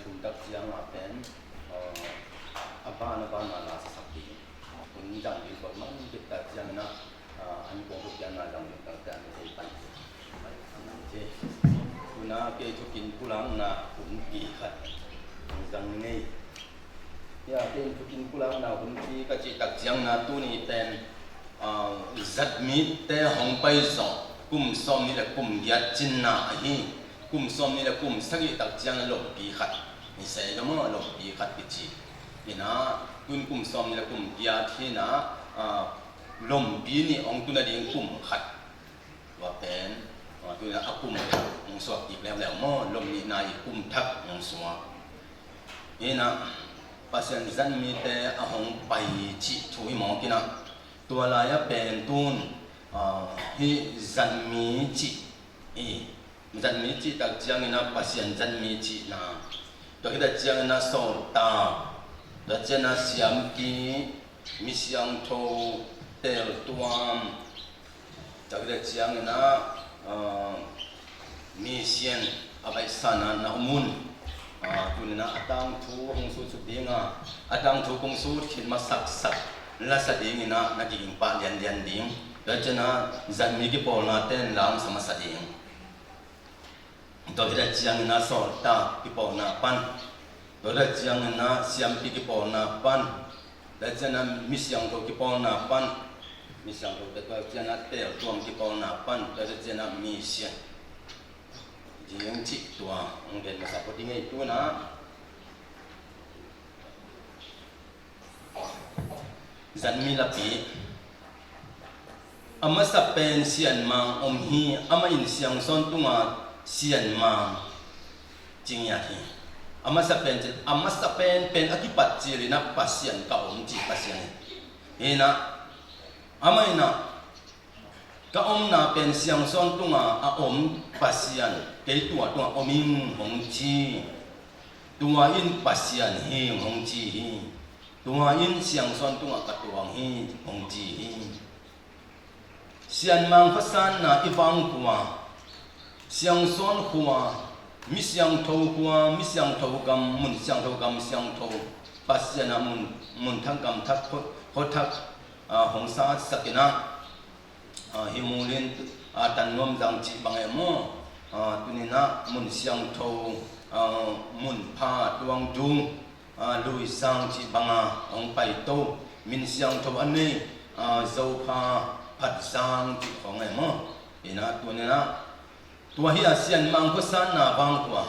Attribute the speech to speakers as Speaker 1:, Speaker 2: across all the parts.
Speaker 1: ทุนตักเจียงมาเป็นอาบ้านมาลาสักทีคุณจังดีกว่ามันติดตักเจียงนะอันกงทุกอย่างมาจังตั้งแต่ไม่ได้ไปนั่นเจ้คุณน่าเกยทุกินกุลังนะคุณปีขัดจังงี้ยาเกยทุกินกุลังนะคุณปีก็จิตักเจียงนะตัวนี้เป็นจัดมีแต่ห้องไปสองกุมซ้อมนี่แหละกุมยัดจินนาฮีกุมซ้อมนี่แหละกุมสักอีตักเจียงหลบปีขัดนี่ใส่ก็มั่วหลบปีขัดปิจินี่นะกุมซ้อมนี่แหละกุมยัดที่นะลมปีนี่องตุนาดีกุมขัดว่าเป็นตัวนั้นกุมทักองสวดอีกแล้วมั่วลมนี่นายกุมทักองสวดนี่นะปัจจัยจันมีแต่ห้องไปจิถุยหมอกินะตัวลายเป็นตุนฮิจันมีจิจันมีจิตักเจียงนะปัจจัยจันมีจินะตัวที่ตักเจียงนะโสตาตักเจียงนะเสียมกีมิเสียงโทเตลตัวตัวที่ตักเจียงนะมีเสียงอะไรสันนะมุนตัวนี้นะตั้งทูคงสูดดิ้งตั้งทูคงสูดขึ้นมาสักแล้วสดิ้งนะนักยิงปะเลียนดิ้งแล้วจะนะจันมีกี่ปอนาเต้นหลังสมัสดิ้งตัวที่เจียงนะสอดตากี่ปอนาปันตัวที่เจียงนะเสียมปีกี่ปอนาปันแล้วจะนะมิเสียงตัวกี่ปอนาปันมิเสียงตัวแต่ตัวเจียงนะเตะตัวกี่ปอนาปันแล้วจะเจียงนะมิเสียงยิงจิตตัวองค์เด่นมาสักพอดีไงตัวนะจันมีละปีอามาสับเป็นเสียนมังอมฮีอามาอินเสียงซ้อนตัวเสียนมังจริงอย่างนี้อามาสับเป็นอธิปัตจิรินะปัสยันกับอมจิปัสยันเห็นนะอามาอินะก็อมน่ะเป็นเสียงซ้อนตัวอมปัสยันเกยตัวอมิงหงจีตัวอินปัสยันเฮหงจีตัวอินเสียงซ้อนตัวกับตัวเฮหงจีเสียงมังพัสานน่ะอีฟังกัวเสียงซ้อนกัวมิเสียงทูกัวมิเสียงทูกำมุนเสียงทูกำเสียงทูปัสยันมุนทั้งกำทักพดทักหงสาสกินะฮิมูลินตันนวมจังจีบังเอโมตัวนี้นะมุนเสียงทูมุนพาดวงดุงลุยสังจีบังองไปโตมินเสียงทูอันนี้เจ้าพาพัดสังจีของเอโมนี่นะตัวนี้นะตัวเฮียเสียนมังคุสันนะบางกว่า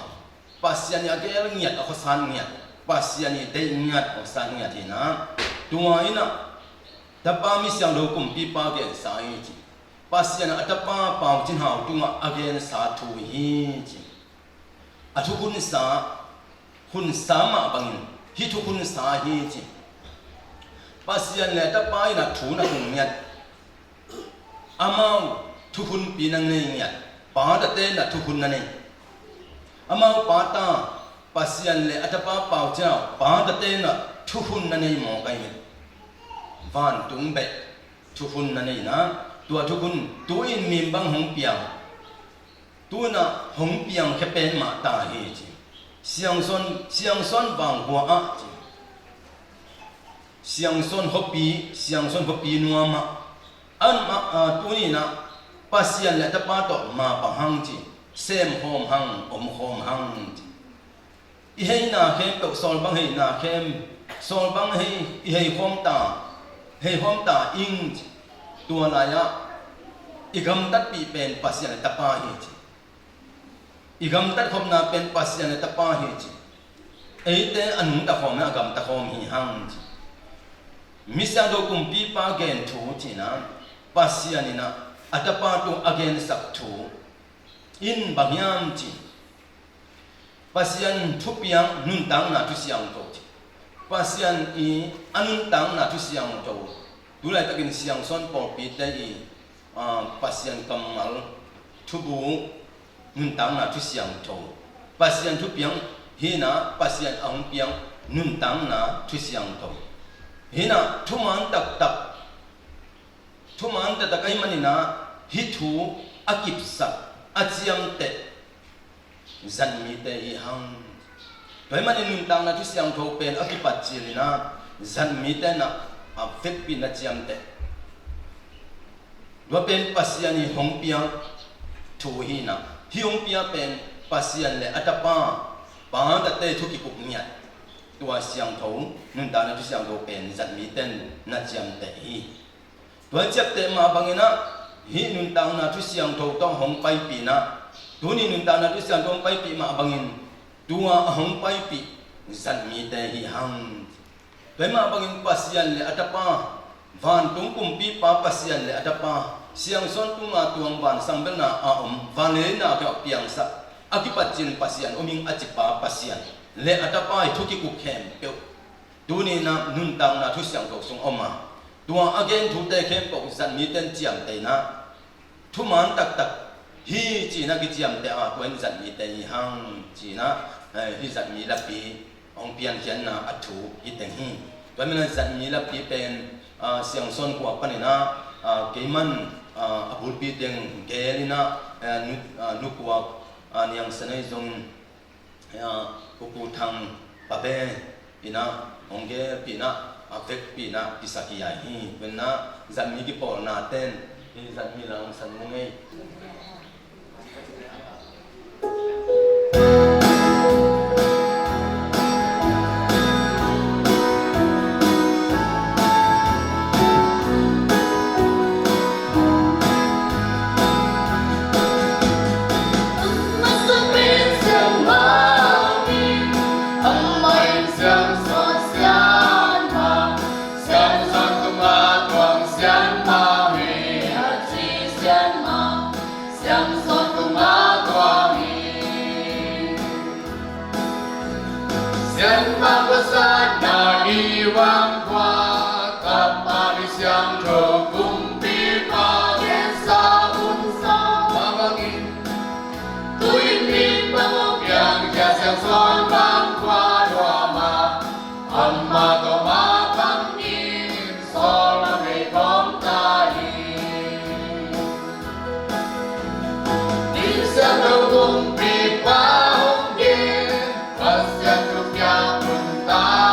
Speaker 1: ปัสยานี่เกลเงียดคุสันเงียดปัสยานี่ได้เงียดคุสันเงียดที่นะตัวนี้นะแต่ป้ามีเสียงดูกุมปีป้าเกลสายจีปัสยานะแต่ป้าเป่าจินหาวตัวเกลสาธุฮีจีทุกคุณสามาบังฮิทุกคุณสาฮีจีปัสยานี่แต่ป้าอินะถูนักเงียดอามาทุกคุณปีนังเงียดป้าแต่เต้นทุกคนนั่นเองอามาป้าตาปัสยันเลยอัตป้าเป่าเจ้าป้าแต่เต้นทุกคนนั่นเองมองกันอยู่วันตุงเบ็ดทุกคนนั่นเองนะตัวทุกคนตัวอินมีบังหงเปียงตัวน่ะหงเปียงแค่เป็นมาตาเฮจิเสียงซอนบางหัวอะจิเสียงซอนฮบปีนัวมาอันมาตัวนี้นะปัสยันและตะปาตอมาปังหังจีเซมโฮมหังอมโฮมหังจีอีเฮน่าเข้มตกโซลบังเฮน่าเข้มโซลบังเฮอีเฮโฮมตาอิงตัวลายะอีกำตัดปีเป็นปัสยันและตะปาเฮจีอีกำตัดคมนาเป็นปัสยันและตะปาเฮจีเอเตอันตะคมนะกำตะคมหิหังจีมิสังโดกุมปีปาเกนทูจีนะปัสยันนี่นะอัตปาตุอเกนสักทูอินบางยามจีปัสยันทุบยังนุนตังนาทุสยังโตจีปัสยันอีอันุนตังนาทุสยังโตดูแลตะกินเสียงซ้อนปอปีได้อีปัสยันกำมัลทุบูนุนตังนาทุสยังโตปัสยันทุบยังเฮนะปัสยันอังเปียงนุนตังนาทุสยังโตเฮนะทุมันตักทุมันแต่ตะไคมันนี่นะฮิทูอากิบสักอาเจียมเตจันมีเตอีหัง toy man in tang na tu siang tho pen akipat chilina zan mi te na afek pi na chiam te do pen pasian ni hong pia thu hi na hi hong pia pen pasian le atapa pa da te thu ki pup nya tua siang tho nun ta na tu siang tho pen zan mi ten na chiam te hi do chap te ma bangina hi nun tang na tu siang tho tong hong pai pi na tu ni nun ta na tu siang tong pai pi ma bangin tua hong pai pi zan mi te hi hang toy ma bangin pasian le atapa van tung kum pi pa pasian le atapa siang son tunga tuang van sangbel na van le na ka piang sa akipat chin pasian oming achipa pasian le atapa i thuki ku khem pe tu ni na nun tang na thu siang tok sung oma tua again thu te khem ko zan mi ten chiam te na thu man tak tak hi chi na ki chiam te a kwen zan mi te hi hang chi na hi zan mi la pi ong pian hian na athu hi teng hi toy man zan mi la pi pen siang son ko pa ni na keiman abul pi teng gelina nu ko niang sanai zong ku thang pa be ina ongge pi na afek pi na pisaki ya hi pen na zan mi ki por na ten hi zan mi lang san mo ngai
Speaker 2: Iwang kwa kapari siang tho kum pi pa gen sa un sa mabangin tuin min bang yang ja siang son bang kwa doa ma amma to ma bang in so la me kom ta hi din siang tho kum pi pa hong gen pas siang tho yang un ta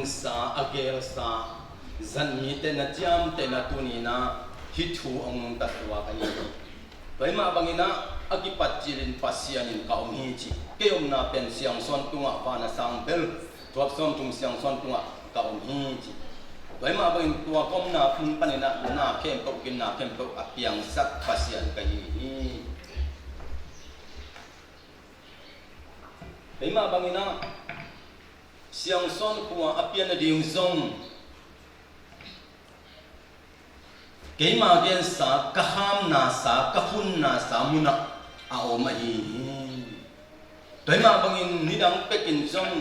Speaker 2: sa agel sa zan mi te na jam te na tunina hi thu ong ta wa ka ni toy ma bangina
Speaker 1: akipat jilin pasianin kaum hiji keom na pen siang son tunga pana sang bel tuap som tung siang son tunga kaum hiji Vậy mà bên tua công na phun pan na kem cậu kinh na kem cậu apiang sắc pasian cái gì vậy mà bằng ina siang son của apian là điều zong cái mà cái sa kaham na sa kahun na sa muna ao mà hi vậy mà bằng in ni đang pekin zong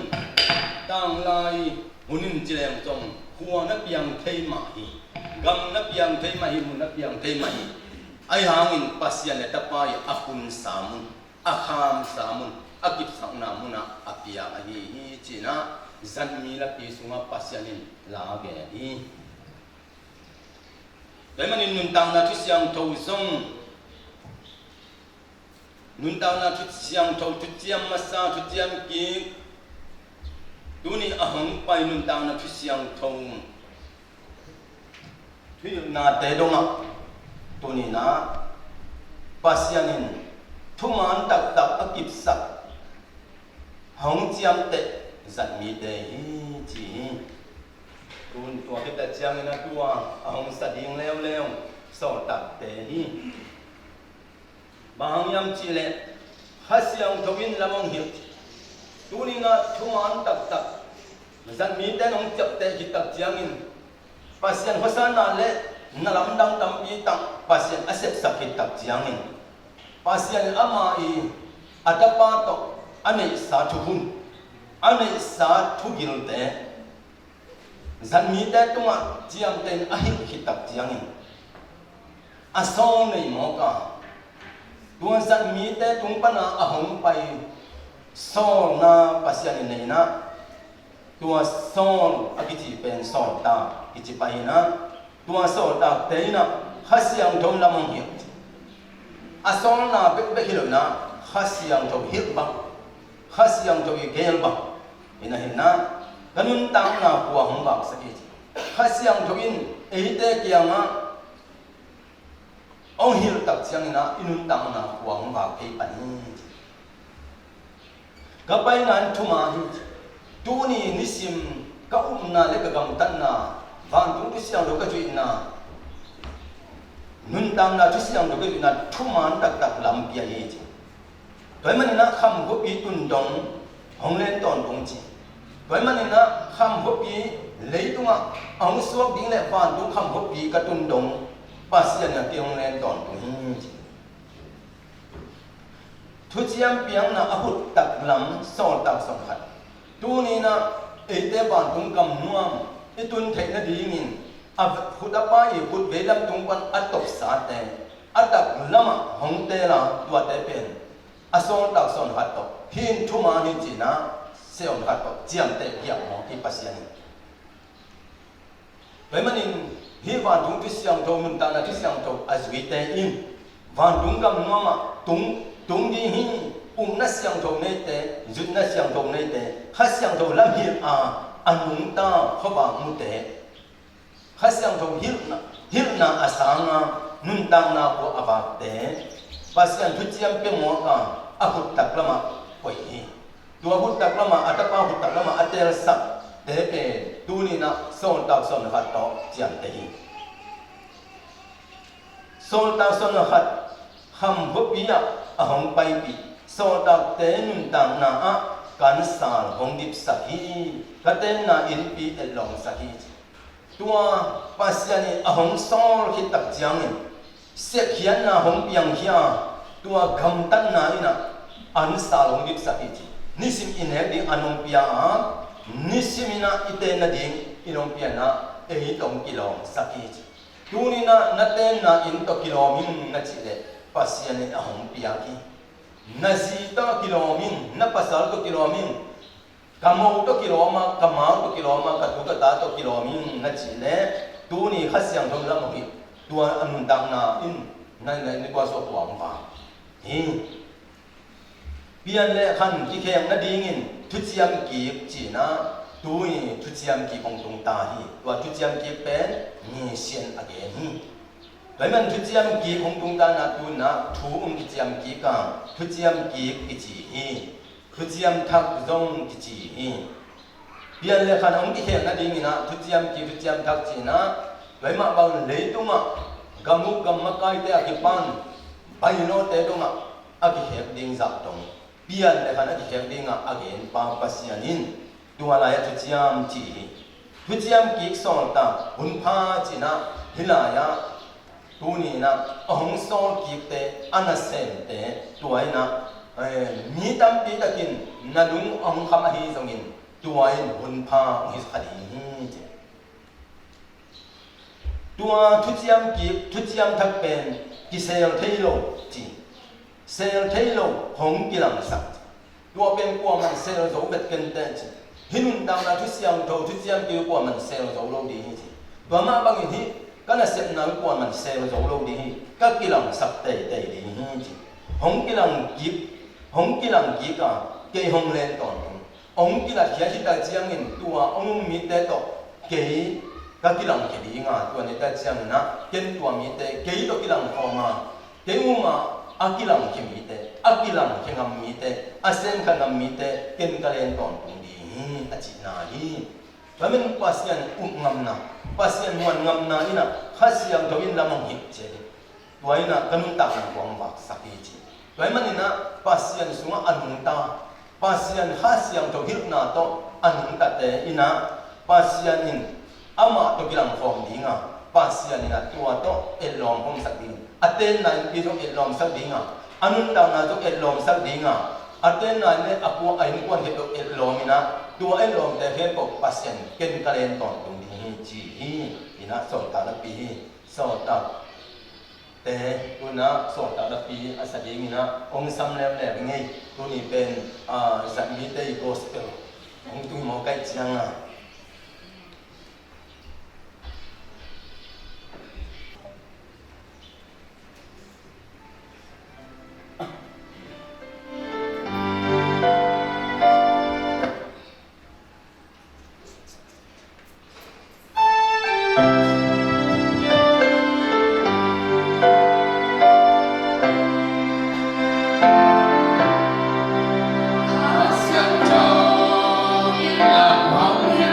Speaker 1: tang lai hunin chilem zong Hua na piang thei ma hi gam na piang thei ma hi mun na piang thei ma hi ai hangin pasian le tapai akun samun akham samun akip sang na muna apia hi china zan mi la pi sunga pasianin la ge hi dai manin nun tang na thu siang tho zong nun tang na thu siang tho thu chiam ma sa thu chiam ki Duni ahong pai nun tang na thu siang thong Thui na te donga Tuni na pasianin Thuman tak tak akip sak Hong chiam te Zat mi te hi chi Tun tua kita chiang na tua Ahong sading leo leo So tak te hi Bahang yam chi le Hasiang thawin lamong hiệp Tuni na thuman tak tak Zan mi te nong chap te hitak chiangin Pasien hosan na le Nalam dang tam pi tang Pasien asep sak hitak chiangin Pasien ama i Adapa to Ane sa tuhun Ane sa thugil te Zan mi te tunga chiang ten ahik hitak chiangin Asong nei mo ka Tuan zan mi te tung pana ahong pai Sol na pasian ini na tua sol agiti pen sol ta kici paina tua sol ta teina hasiang thom lamong hi asol na be hilo na hasiang thom hil ba hasiang thom gel ba ina hinna kanun tang na kuwa hong ba sakiti hasiang thom in eite kianga ong hil tak siang na inun tang na kuwa hong ba ke pani Gabay nan tumahi Tuni nisim Kaum na le kagamtan na Van tung tu siyang do ka juit na Nuntang na tu siyang do ka juit na Tuman tak tak lampia ye ji Doi man na kham hopi tundong Hong len ton dong ji Doi man na kham hopi Lei tunga Ang suak ding le van tung kham hopi ka tundong Pasian na ti hong len ton dong ji Thu chiam piang na ahut tak lam sol tak song khat tu ni na ete ban tung kam nuam itun thei na dingin ab khudapa ye khut velam tung pan atop sa te atak lama hong te la tua te pen asol tak son hat to hin thuma ni china seon hat to chiam te hiam mo ki pasian bai manin hi ban tung ti siang tho mun ta na ti siang tho azwi te in ban tung kam nuama tung đi hi na siang thong nei te zut na siang thong nei te ha siang thong lam hi anung ta kho ba mu te ha siang thong hil na asanga nun tang na ko aba te pasian thu chiam pe mo ka ahut tak lama koi hi tu ahut tak lama atapa ahut tak lama atel sak te pe tu ni na son tak son hat to chiam te hi son tak son hat ham hopiya ahong pai pi so dak te nun tang na a kan sal hong dip sahi katen na in pi elong sahi tua pasiani ahong sol ki tak jiang se khian na hong piang hia tua gam tan na ina an sal hong dip sahi nisim in he ding anong pia a nisimina ite na ding inong pia na e tong kilong sahi tunina naten na in to kilomin na chile pasiani ahong piaki nazita kilomin na pasal to kilomin kamau to kiloma kamau to kiloma katuka ta to kilomin na chile tuni khasyang thong lam hi tua anun dang na in na ni kwa so kwang ba hi pian le khan ki kheng na dingin thu chiam ki chi na tui thu chiam ki ong tung ta hi tua thu chiam ki pen ni sian again hi vậy mình thu chiêm kỹ không tung ta na tu na thu chiêm kỹ cả thu chiêm kỹ cái gì hi thu chiêm thắc dòng cái gì hi biên lệ khăn ông cái hiện na đi mina thu chiêm thắc gì na vậy mà bao lấy tung à gamu gam makai te akipan bay no te tung à aki hẹp ding zak tung biên lệ khăn aki hẹp ding à again pa pasianin tua lại thu chiêm kỹ song ta hun pha chỉ na hilaya tu ni na ông so kịp te anasen te tuổi na mi tam pi takin na lung ông kham hi zongin tuổi hun pha hi khadi tua thu chiam thak pen ki sel thailo chi sel thailo hong ki lam sak tua pen kwa man sel zo bet ken te chi hinun dang na thu chiam ki kwa man sel zo lo di hi chi tua ma bang hi cái là xem nói qua mình xem rồi lâu đi các cái lòng sập tệ tệ đi không cái lòng kỹ cả cái hông lên toàn ông cái là khi ta chiang in tua ông mi tê to cái các cái lòng cái đi ngà tua này ta chiang na cái tua mi tê cái đó cái lòng phong mà cái mà cái lòng cái mi tê cái lòng cái ngầm mi tê xem cái ngầm mi tê cái lên toàn đi chỉ na đi và mình pasien ngầm na pasien muan ngầm na ina khasiam thawin lamang hip che tuai na kanung ta kwang bak saki chi tuai manina pasien sunga anung ta pasien khasiam thaw hip na to anung ta te ina pasien in ama to kilang form dinga pasien ina tua to elom hom sak ding aten na pi to elom sak dinga anung ta na to elom sak dinga aten na ne apu ai kwan he to elom ina tua elom te he ko pasien ken kalen ton tung di chi ina so ta la pi so ta te kuna so ta la pi asadi mina ong sam lem le ngai tu ni pen sa mi te gospel ong tu mo kai chiang a
Speaker 2: Hãy subscribe cho kênh Ghiền Mì Gõ để không bỏ lỡ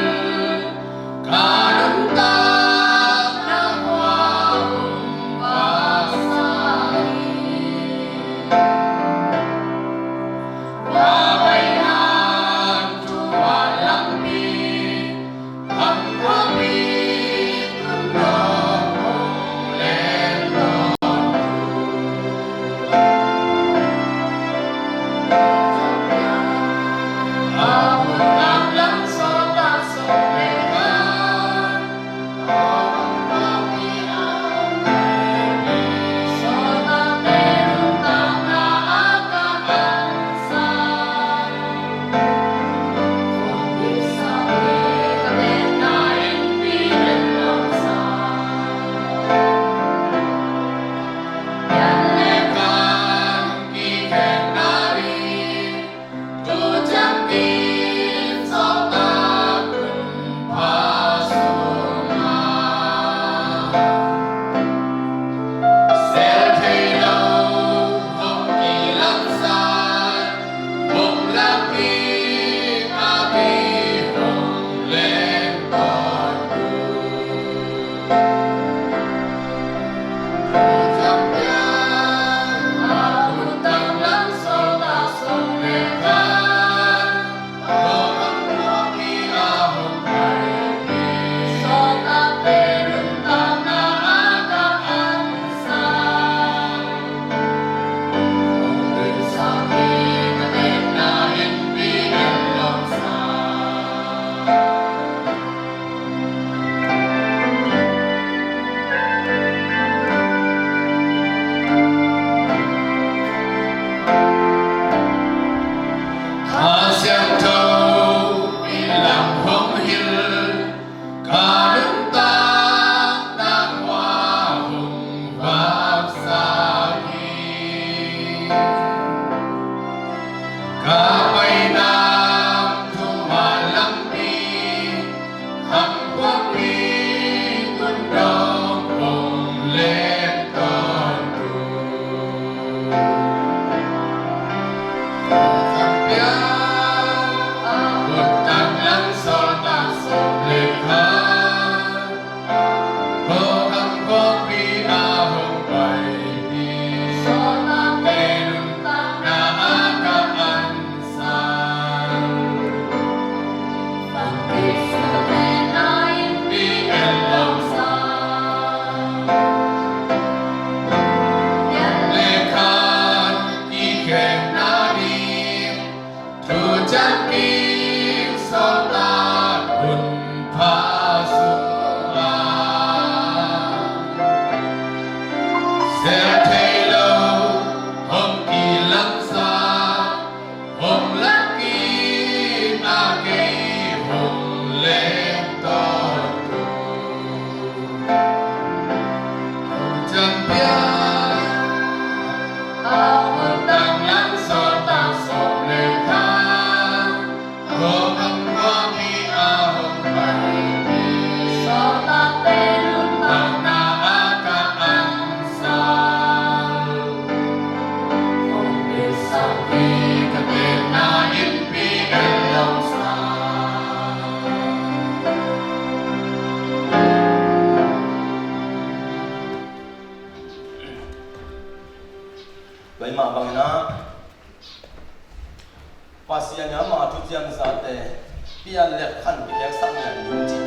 Speaker 1: bia le khan ke khe sang ya ning chi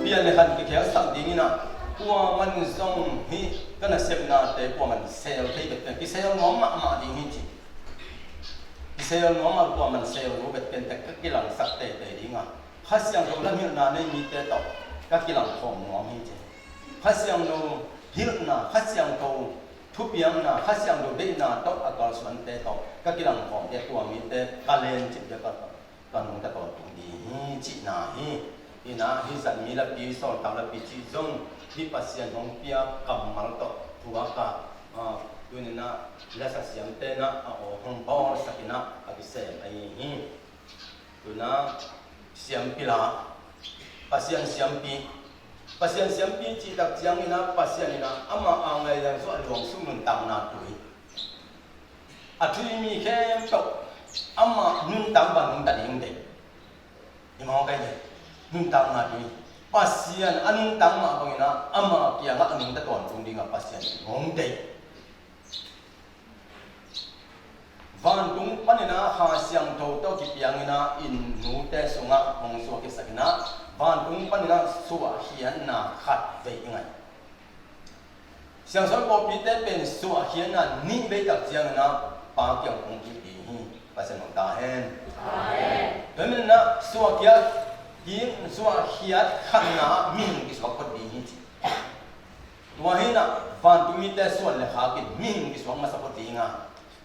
Speaker 1: bia le khan ke khe sang ding ina qua man zong hi kana sep na te qua man sel thei ke ki sel ngom ma ding hi chi ki sel ngom ma qua man sel ro bet ken te ki lang sak te ding a khasyang ro la mi na nei mi te to ka ki lang khom ngom hi chi khasyang no hil na khasyang to thu piang na khasyang do de na to akal swan te to ka ki lang khom te tua mi te ka len chi te ka nong ta to tu di hi chi na hi ina hi san mi la pi so ta la pi chi zong hi pasien hong pia kam mal to thua ka tu ni na la sa siam te na o hong bo sakina a ki se ai hi tu na siam pila pasien siam pi chi tak chiang ina pasien ina ama angai yang so luang sum nun tam na tu a thui mi khem to ama nun tam ban nun ta ding de ni mo kai ne nun tam na tu pasien anung tam ma bangina ama kia nga anung ta ton tung ding a pasien ngong de van tung panina ha siang tho to ki piang ina in nu te sunga mong so ki sakina van tung panina suwa hian na khat ve ngai siang so ko pi te pen suwa hian na ni ve tak chiang na pa kyang ong ki pi hi pasien ong ta hen demen na suwa kia yin suwa hiat khanna min ki swak pat bi chi tua hina van tu mi te suan le ha ki min ki swak ma sa pat dinga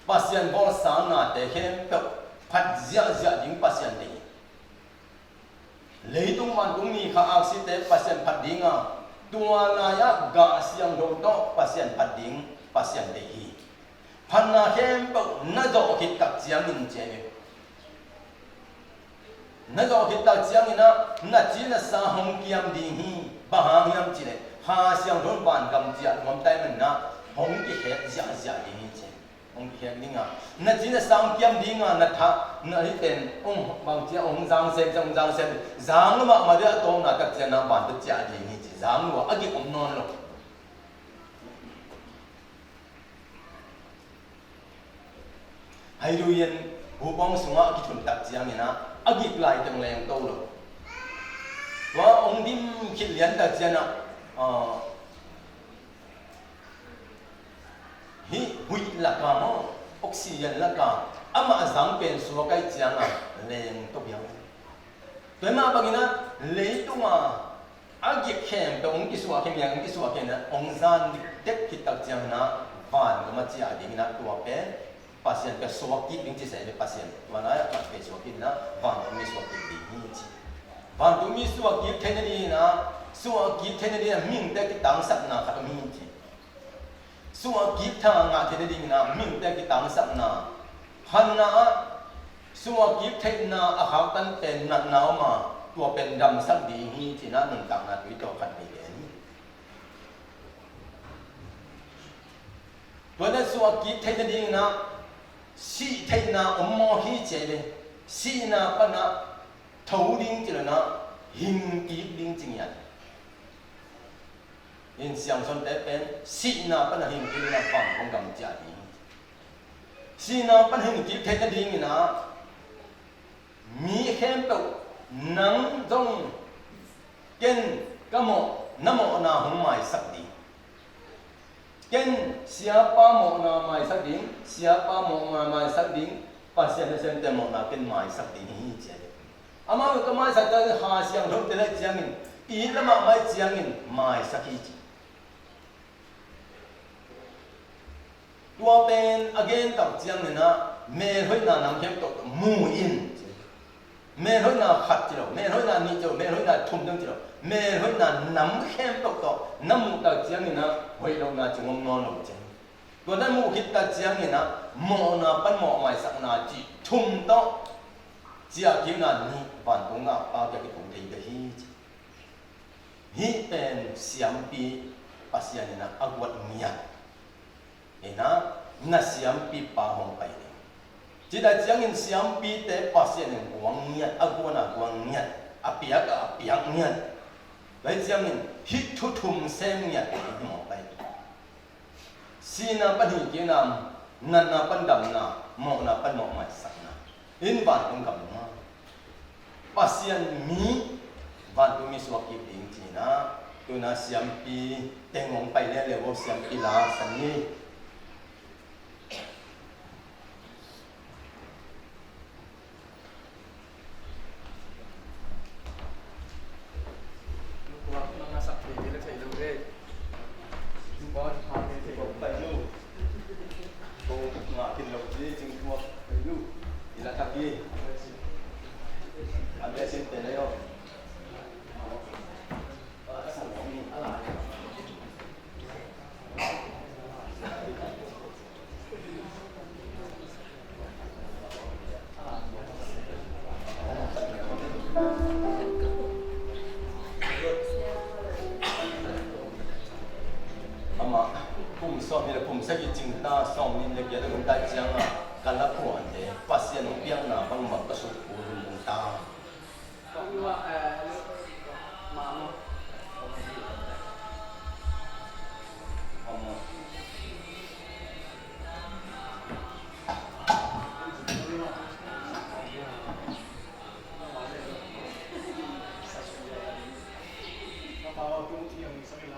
Speaker 1: pasien bol sang na te hem pe phat zia ding pasien de leitung man tung mi kha ak si te pasien phat dinga tua na ya ga siang do to pasien phat ding pasien de hi phanna hem pe na do ki tak chiang min che na do ki tak chiang ina na chi na sa hong kiam ding hi ba hang yam chi le ha siang don ban kam chia ngom tai man na hong ki he zia ding hi che hong ki he ding a na chi na sang kiam ding a na tha na ri ten ong bang chia ong jang se jang ma de to na tak chia na ban de chia ding hi chi jang lo a ki om non lo hai lu yen hu bong sunga ki thun tak chiang ina agit lai tang leng to lo wa ong dim khil lian ta chiana hi hui la ka mo oxygen la ka ama zang pen su kai chiang a leng to biang to ma bagina le tu ma agit khem to ong ki su a khem yang ki su a ken na ong zan tek ki tak chiang na van ma chia ding na tu pe pasien ke suaki ding chi se le pasien mana ya pat ke suaki na van mi suaki ding ni chi van tu mi suaki teneri na suaki teneri na ming te ki tang sat na khat mi chi suaki tha nga teneri na ming te ki tang sat na han na suaki te na a khaw tan pen na na ma tua pen dam sak di hi chi na nung tang na tu to khat ni le ni tua na suaki teneri na si thay na mo hi che le si na pa na thâu ding chi na hình ki ding chi yan in siang son te pen si na pa na hình ki na pang kong gam cha di si na pa hình ki thay na ding na mi khem pe nang dong ken ka mo na hong mai sak di ken siapa mo na mai sak ding siapa mo na mai sak ding pasien sen te mo na ken mai sak ding hi che ama ka mai sak ta ha siang thom te le chiang in i la ma mai chiang in mai sak hi chi tua pen again tak chiang na me hoi na nam khem to mu in me hoi na khat chi lo me hoi na ni cho me hoi na thum dang chi lo me hoi na nam khem to nam mu ta chiang ni na hoi lo na chung non lo che to na mu hit ta chiang ni na mo na pan mo mai sak na chi thum to chia ki na ni ban tung na pa ke ki tung thei hi hi pen siam pi pasien ni na agwat nia ina na siam pi pa hong pai chỉ là chiang in siam pi te pasien in quang niat agwana quang niat apiak niat lấy chiang in hit thu thum sem niat mo pai sina pan hi ki nam nan na pan dam na mo na pan mo mai sak na in ban tung kam na pasien mi van tu mi suak iping tina tu na siampi tengong pai le lewo siampi la sani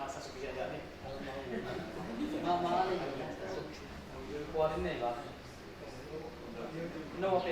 Speaker 3: Hãy subscribe cho kênh Ghiền Mì Gõ để không bỏ lỡ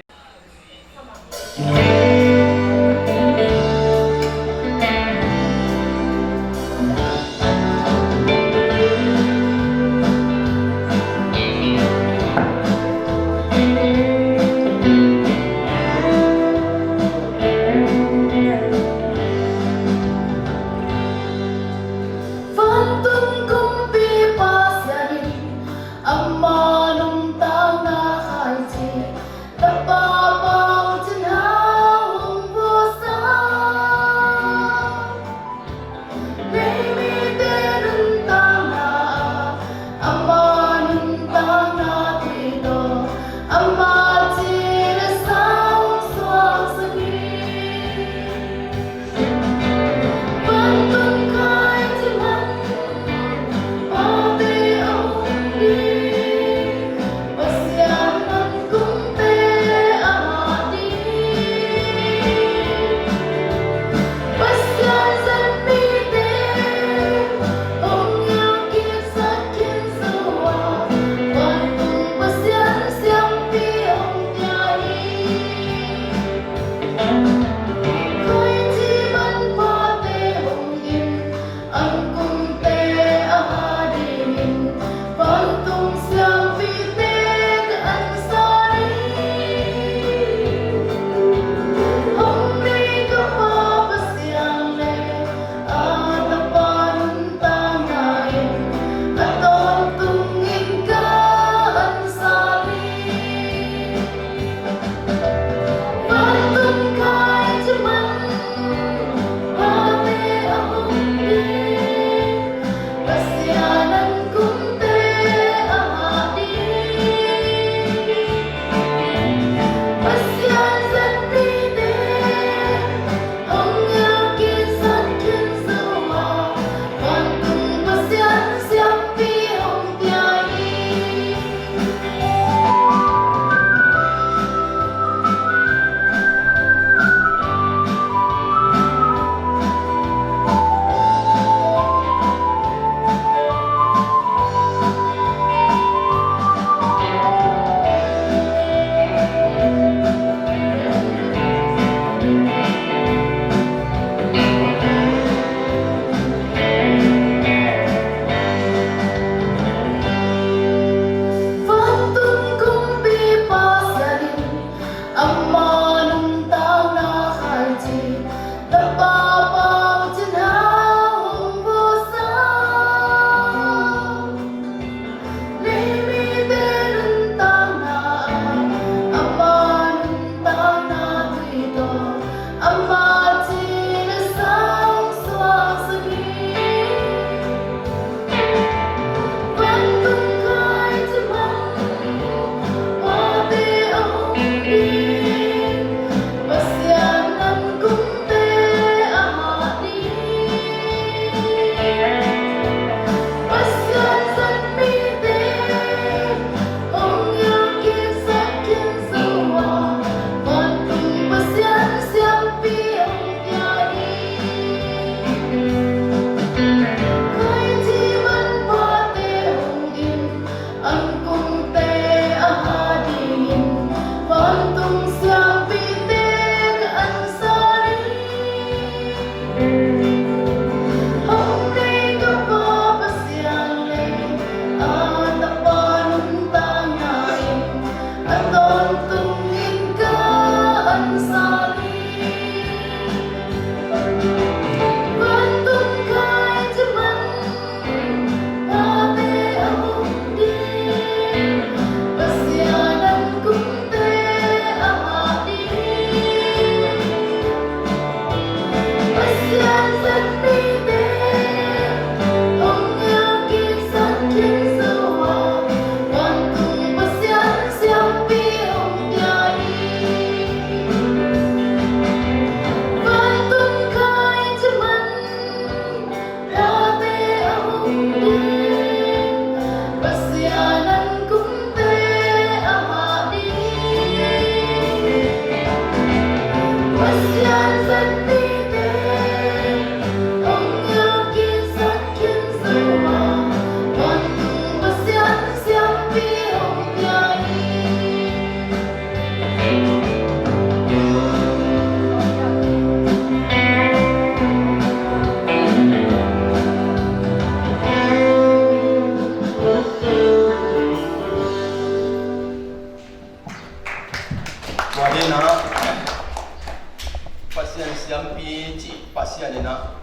Speaker 1: sian siam pi chi pasian ina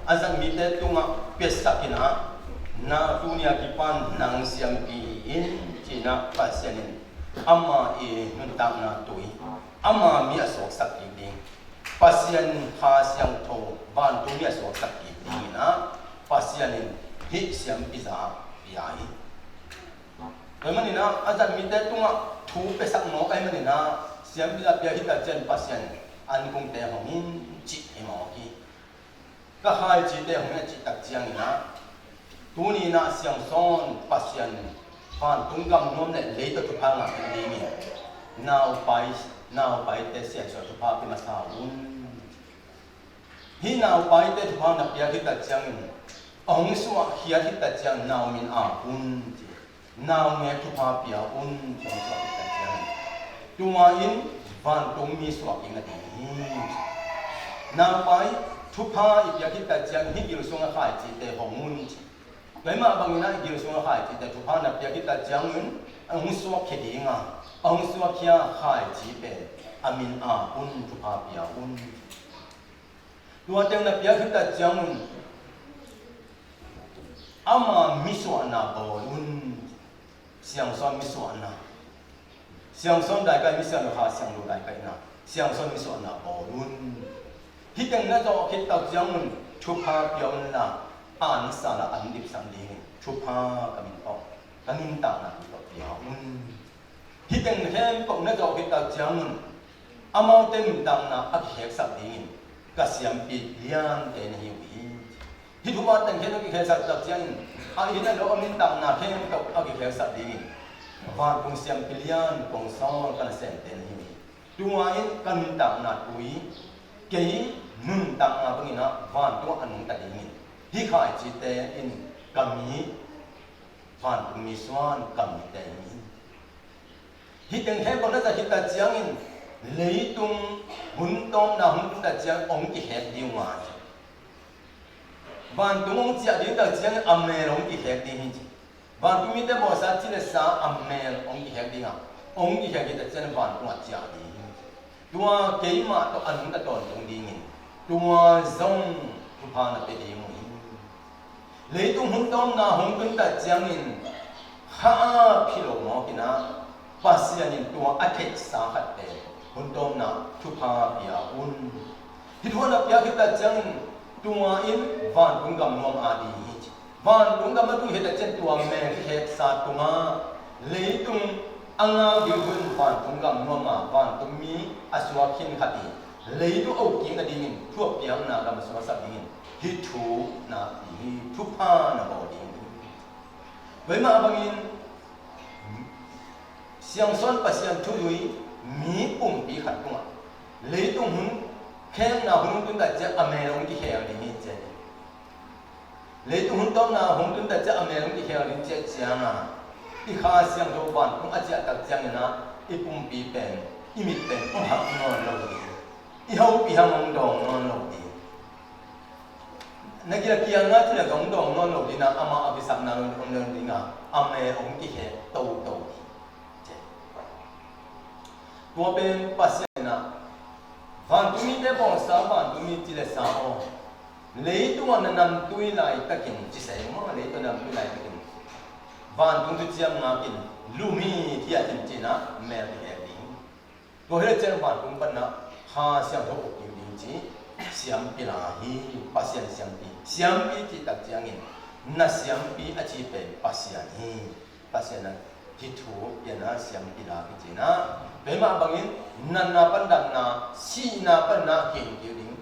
Speaker 1: azan mi te tunga pesakina na dunia kipan nang siam pi in china pasian in ama e nuntang na tui ama mi asok sakti ding pasian kha siang tho ban tu mi asok sakti ding na pasian in hi siam pi za yai Bởi vì nó anh dân mình đây tung thu về sắc nó cái mình nó xem bây giờ bây giờ chân bác sĩ anh cũng để họ mình chỉ em họ kia cái hai chỉ để họ mình chỉ đặc trưng nó tu ni nó xem son bác sĩ phan tung cầm nôm này lấy được chụp hàng ngàn đi mi nào bài để xem cho chụp hàng cái mà sao hi nào bài để chụp hàng đặc biệt đặc trưng ông số kia thì đặc trưng nào mình nào nghe thu hoa bia un trong số cái chuyện, tua in van tung mi số cái này, nào phải thu hoa ít cái cái chuyện hi kiểu số cái chỉ để hồng mun, vậy mà bằng cái kiểu số cái chỉ để thu hoa nạp cái cái chuyện ông số cái gì ngà, ông số kia chỉ để amin un thu hoa bia un, tua tiếng nạp cái cái chuyện ama mi số na bol un siang son mi suan na siang son dai kai mi siang ha siang lu dai kai na siang son mi suan na bo lun hi teng na zo khit tau jiang mun thu pha pion na an sa la an dip sang di thu pha ka min po ka nin ta na to pia hi teng hem ko na zo khit tau jiang mun amau tem dang na ak hek sak di ka siam pi lian te ni hi thu ba teng he ki sak tau jiang ai na lo amin tang na thêm to agi khel sa di van kung siam pilian kung song kan sen ten hi tua in kan tang na tui ke nun tang na bangina van to anung ta di hi khai chi te in kami van kung mi swan kami te hi teng he bon na hi ta chiang in lei tung hun tom na hun ta chiang ong ki he di wa van tung ông chia đi tới chiang ammel ông ki hek đi hi van tung mi te bo sa chi le sa ammel ông ki hek đi ông ki hek đi tới chiang van tung chia đi tua ke ma to an ta ton tung đi ni tua zong tu pa na pe đi mu le tung hun tom na hong tung ta chiang in ha phi lo mo ki na pa sia ni tua a thek sa khat te hun tom na tu pa pia un hi thua na pia ki ta chiang tua in van tung gam nom a di van tung gam tu he ta chen tua me he sa tunga le tung anga gi hun van tung gam nom a van tung mi aswa khin khati le tu au ki na di min thu piang na gam so sa di hi thu na hi thu pa na bo di với mà bằng in siang son pa siang thu lui mi bi khat tunga le tung hun khen nào hun tung ta cha ame long ki heo ni che le tu hun tom na hun tung ta cha ame long ki heo ni che cha na i kha siang do ban tung a cha tak chang na i pum pi pen i mit pen ong hak no lo i ho pi ha mong dong no lo di na ki kia nga cha dong dong no lo di na ama abisap na lo di na ame ong ki he to che tua pen pasya na van tu mi te bon sa van tu mi ti le sa o le tu an nam tui lai takin chi sai ma le tu nam tui lai takin van tu tu chiam nga kin lu mi ti a tin chi na me ti he ding to he chen van tu pan na ha siam tho ki ding chi siam pi la hi pasian siam pi ti tak chiang in na siam pi a chi pe pasian na ki thu ya na siam pi la ki chi na be ma bangin nan na pan dan na si na pan na hin ki ding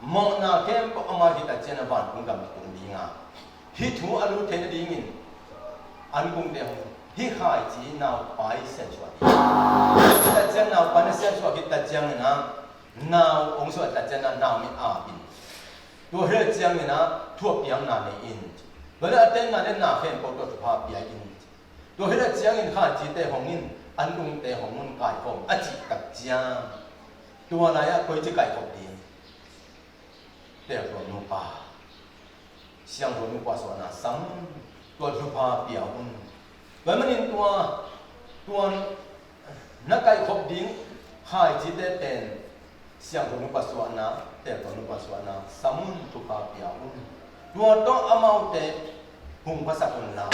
Speaker 1: mo na kem ko ama hi ta chen ban kum gam kum ding a hi thu alu the ding in an kum de hi khai chi na pai sen chwa ta chen na pan sen chwa ki ta chen na now ong so ta chen na now mi a bin to he chen na thu piang na ni in ba la ten na le na khem ko to pha pi in to he chen in kha chi te hong in an lung te hong mun kai phong a chi tak chia tua lai a koi chi kai phong di te ro nu pa siang ro nu pa so na sam tua thu pa pia un ba manin tua na kai phong ding hai chi te ten siang ro nu pa so na แต่ตอนนู้นปัสสาวะสมุนทุพาปิยาอุนตัวต้องอามาเตหุงภาษาคนลาว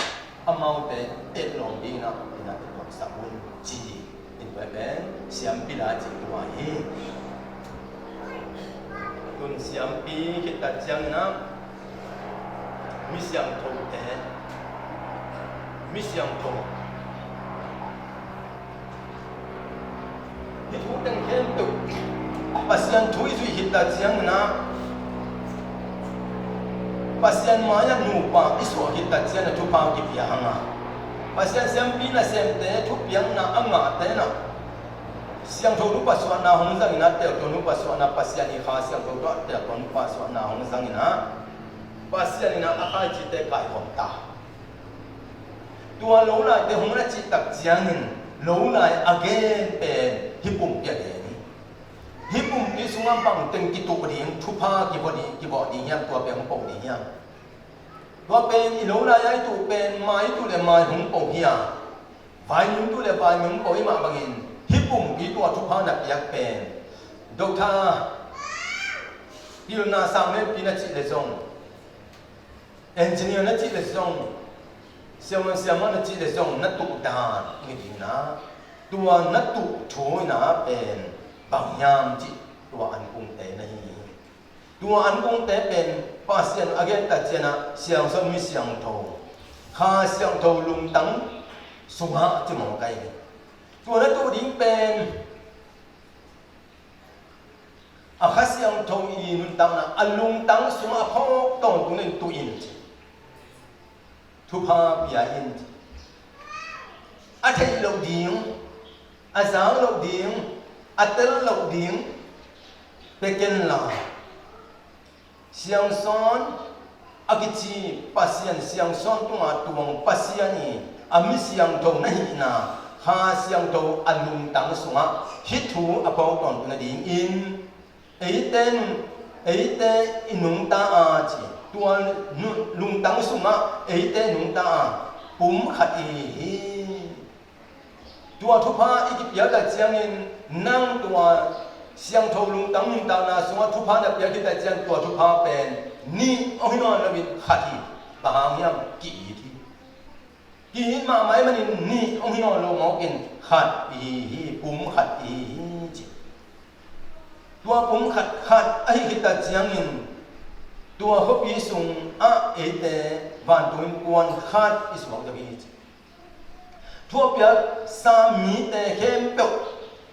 Speaker 1: อามาเตเอ็ดลองดีนะเป็นอะไรตัวสมุนจีอินไปเป็นเสียมพิลาจีตัวเฮตุนเสียมปีคิดตัดจังนะมิเสียงโทเตมิเสียงโทที่ถูกตั้งเข้มตุกปัสยันทุยทุยคิดตัดจังนะpasien maya nupa iswa kita tiana tu pau ki pianga pasien sempi na semte tu piang na anga te na siang tho lupa swana hong sang na te to lupa swana pasien i kha siang tho te to lupa swana hong sang na pasien na akha chi te kai hom ta tua lo lai te hong na chi tak chiang in lo lai again pen hipum pya de ni hipum ti sungam pang teng ki tu ding thu pha ki bo di yang tua pe hong po di yang tua pen i lo lai ai tu pen mai tu le mai hong po hiya vai nyum tu le vai nyum po i ma bangin hipum ki tua thu pha na yak pen dokta il na sang le pi na chi le zong engineer na chi le zong siama na chi le zong na tu dan ngi di na tua na tu thui na pen bang yam chi tua an kung te na hi tua an kung te pen pasien again ta chena siang so mi siang tho kha siang tho lung tang sunga chi mo kai tua na tu ding pen a kha siang tho i nun tang na alung tang sunga pho ton tu nen tu in thu pha pia in a thai lo ding a sang lo ding atel lo ding peken la siang son agichi pasien siang son tunga tuang pasien ni ami siang tho nahi na ha siang tho alung tang sunga hithu apau ton na ding in eite inung ta a chi tua lung tang sunga eite nung ta pum khat i tua thu pha ikip ya la chiang in nang tua siang tho lung tang nung ta na sunga thu pha na pya ki ta chiang tua thu pha pen ni ohino la bit khati bahang yam ki thi ki ma mai manin ni ohino lo mo kin khat hi pum khat i chi tua pum khat ai ki ta chiang in tua ho pi sung a ete van tuin kwan khat is mo da bi thua bia sa mi te khem pe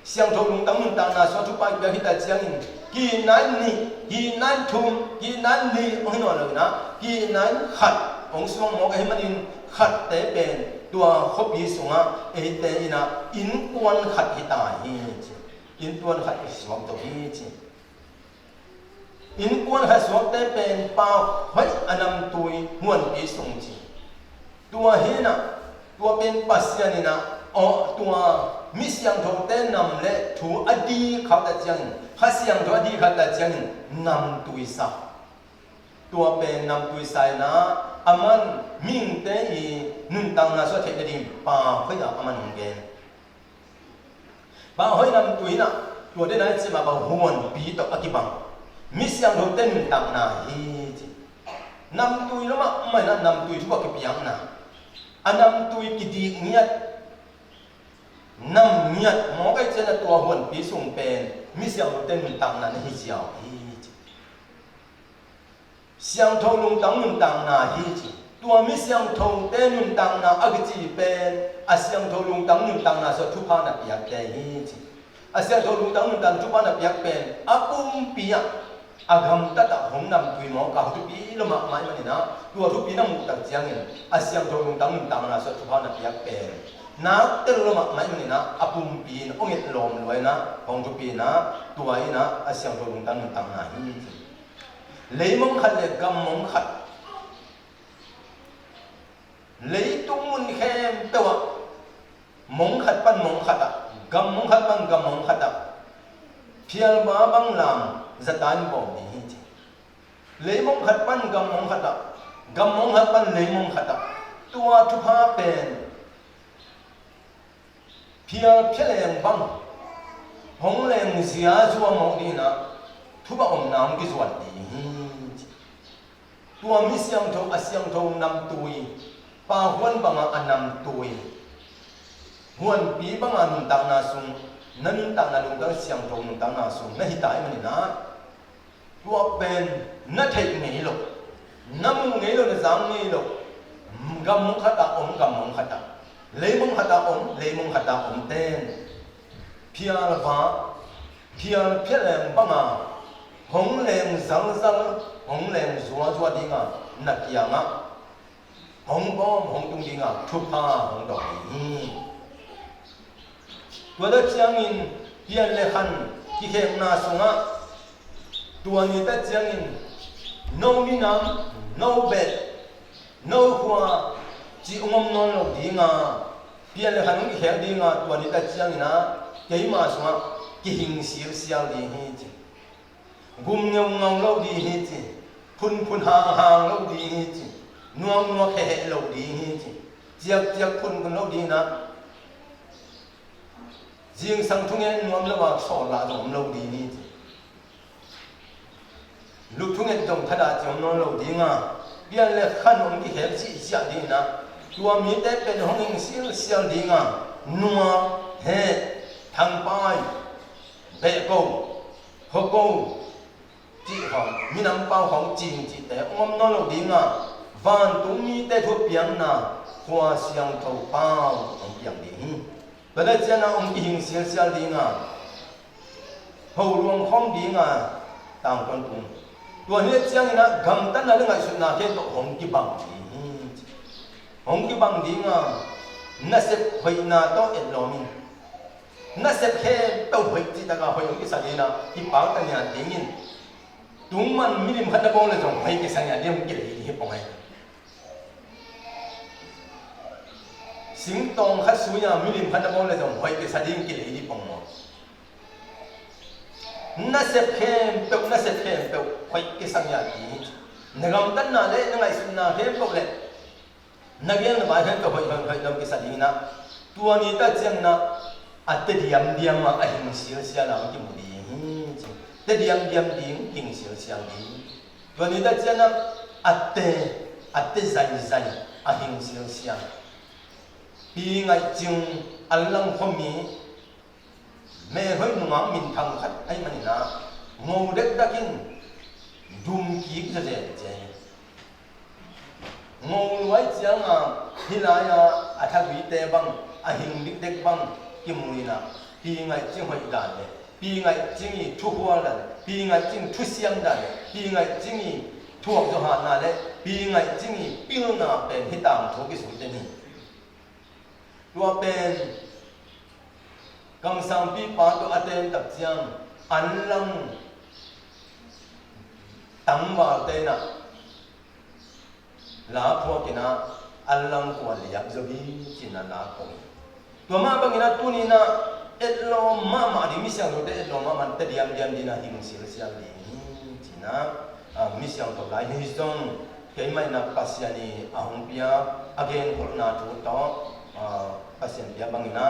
Speaker 1: siang tho lung tang na so thu pa bia hi ta chiang in ki nan thum ki nan ni oi no lo na ki nan khat ong song mo ka manin khat te ben tua ho pi sunga e te ina in kwan khat hi ta hi in tuan khat is mo to hi chi in kwan khat so te ben pa hoi anam tui muan pi sung chi tua hi na tuaเป็นปัสยานินะตัวมิเสียงทงเต้นนำเละถูอดีเขาแต่จังข้าเสียงถูอดีเขาแต่จังนำตุยซาตัวเป็นนำตุยไซนะอามันมิ่งเตอีนุ่นตังนาสวะเทกดีป่าเฮ้ยอามันหงเกนป่าเฮ้ยนำตุยนะตัวได้ไหนจะมาบ่าวหวนปีตกอกิบังมิเสียงทงเต้นนุ่นตังนาฮีจีนำตุยแล้วมั้ไม่นะนำตุยทุกกิบยังนะanam tui kidi niat nam niat mo kai chena tua hon pi sung pen mi siang lu ten tang na hi jiao hi siang tho lung tang nun tang na hi chi tua mi siang tho ten nun tang na agchi pen a siang tho lung tang nun tang na so thu pa na piak te hi chi a siang tho lung tang nun tang thu pa na piak pen a pum pia agam tata hong nam tui mo ka tu pi lo ma mai mani na tua tu pi na mu tak chiang in asiam tho lung tang na so thu na piak pen na tel lo ma mai mani na apum pi ong et lom loi na hong tu pi na tua i na asiam tho lung tang na hi lei mong khat le gam mong khat lei tung mun khem pe wa mong khat pan mong khat gam mong khat pan gam mong khat phial ma bang lam zatan bo ni chi lấy mong khat pan gam mong khat pan lấy mong khat tua thu pha pen phia leng bang hong leng zia zuwa mo ni na ทุบอมน้ำกิจวัตรดีตัวมิเสียงโทอาเสียงโทนำตุยป่าหวนบังอันนำตุยหวนปีบังอันตังนาสุงนั่นตังนาลุงตังเสียงโทนตังนาสุงนั่นหิตายมันนี่นะตัวเป็นนัทเทงไงลูกน้ำไงลูกนะจังไงลูกกำมุขตาอมกำมุขตาเลยมุขตาอมเลยมุขตาอมเต้นพิอาลฟ้าพิอาลเพียงบังอาหงแรงสังสังหงแรงสัวสัวดิ้งอ่ะนักยังอ่ะหงป้อมหงตุงดิ้งอ่ะทุกผ้าหงดอกนี้ตัวเด็กเชียงอินเพียงเล็กขันที่เข่งนาสุงอ่ะตัวนี้แต่เชียงอินน้องมีน้ำน้องเบ็ดน้องหัวจีอุ้มน้องลงดิ้งอ่ะเพียงเล็กขันที่เข่งดิ้งอ่ะตัวนี้แต่เชียงอินนะเกี่ยมาสุงอ่ะกี่หิงเสียวเสียวดิ้งฮีกุมเงาเงาเราดีฮิจิพุ่นพุ่นห่างห่างเราดีฮิจินัวนัวแค่เราดีฮิจิเจียกเจียกพุ่นกันเราดีนะจิงสังทุงเงินนัวเราว่าสอนละเราเราดีฮิจิลูกทุงเงินตรงทัดาจงนัวเราดีงาเบี้ยเลยขันองค์ที่เห็นสิเสียดีนะตัวมีแต่เป็นห้องเองเสียเสียดีงานัวเฮทางไปเบะโก้ฮกโก้จีของมีน้ำเปล่าของจริงจีแต่อมน้องเราดีงาวันตุ้มีแต่ทุบเปียงนะหัวเสียงเท่าเปล่าของเปียงดีแต่ได้เจ้าหน้าองค์หิงเสียเสียดีงาหัวรวงของดีงาต่างกันตุ้งตัวนี้เจ้านี่นะกำตั้งอะไรไงสุดนะแค่ตัวของกีบังดีของกีบังดีงาน่าเสพหอยนาโตเอ็ดลมินน่าเสพแค่เต้าหอยจีตากาหอยองค์ที่สักนะที่ปากตั้งเนี่ยดีงินตุ้งมันมิลิมขัดบอลเลยจ้ะให้กิสังยาเดียมกิเลสที่ปองให้สิงตองขัดสุยามิลิมขัดบอลเลยจ้ะให้กิสังยากิเลสที่ปองน่าเสพเข้มเปล่าน่าเสพเข้มเปล่าให้กิสังยาดีในกำตันน่ะเลยในไงสุนนะเข้มเปล่าเลยนักเรียนมาเห็นก็ให้เรากิสังยานะตัวนี้ตั้งใจนะอัตเดียมมาไอ้หิมเสียเสียเราที่มุดีแต่เดียมดิ้งหิงเสียวเสียงดิ้งตัวนี้ได้เจ้านะอัตเตใจอ่ะหิงเสียวเสียงปีไงจึงอัลลังพมีแม่เฮ้ยหนุ่มมินทางขัดไอ้มันนะงูเด็กดักินดุมกีกจะเจ๊งูไว้เจ้าอ่ะฮิลายาอัฐวิเตบังอ่ะหิงเด็กบังกิมุยนะปีไงจึงหอยด่านเลยปีไงจึงทุกวันเลยปีไงจึงทุเสียงได้ปีไงจึงทุกจังหวะนั่นเลยปีไงจึงปิ้งน่ะเป็นที่ต่างทุกสุดนี่ตัวเป็นกำสังปีปาตัวอัตเตนตักเจียงอันลังตั้งว่าเตนะลาพวกินะอันลังกวนเลียบจะบีจินาลาคงตัวมาบังอินะตัวนี้นะเอ็ดลมมาดิมิเสียงตัวเอ็ดลมมันแต่เดียมดีนะหิมเสียเสียดีจีนะมิเสียงตัวไรนี่ส่งเกี่ยไม่นับปัสยานีอาหงพิยาอาเกนโครนาทุกต่อปัสยานพิยาบังอินะ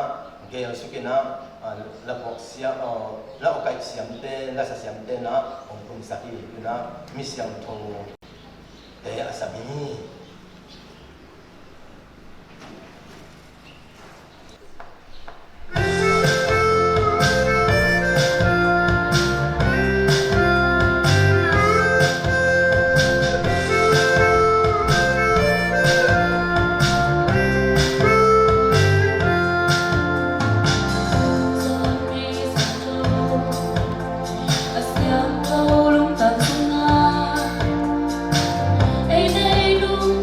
Speaker 1: เกี่ยสุกินะละพกเสียละโอกาสเสียมเตละเสียมเตนะองค์สักทีนะมิเสียงตัวเตะอาสามี
Speaker 3: Hãy subscribe cho kênh Ghiền Mì Gõ để không bỏ lỡ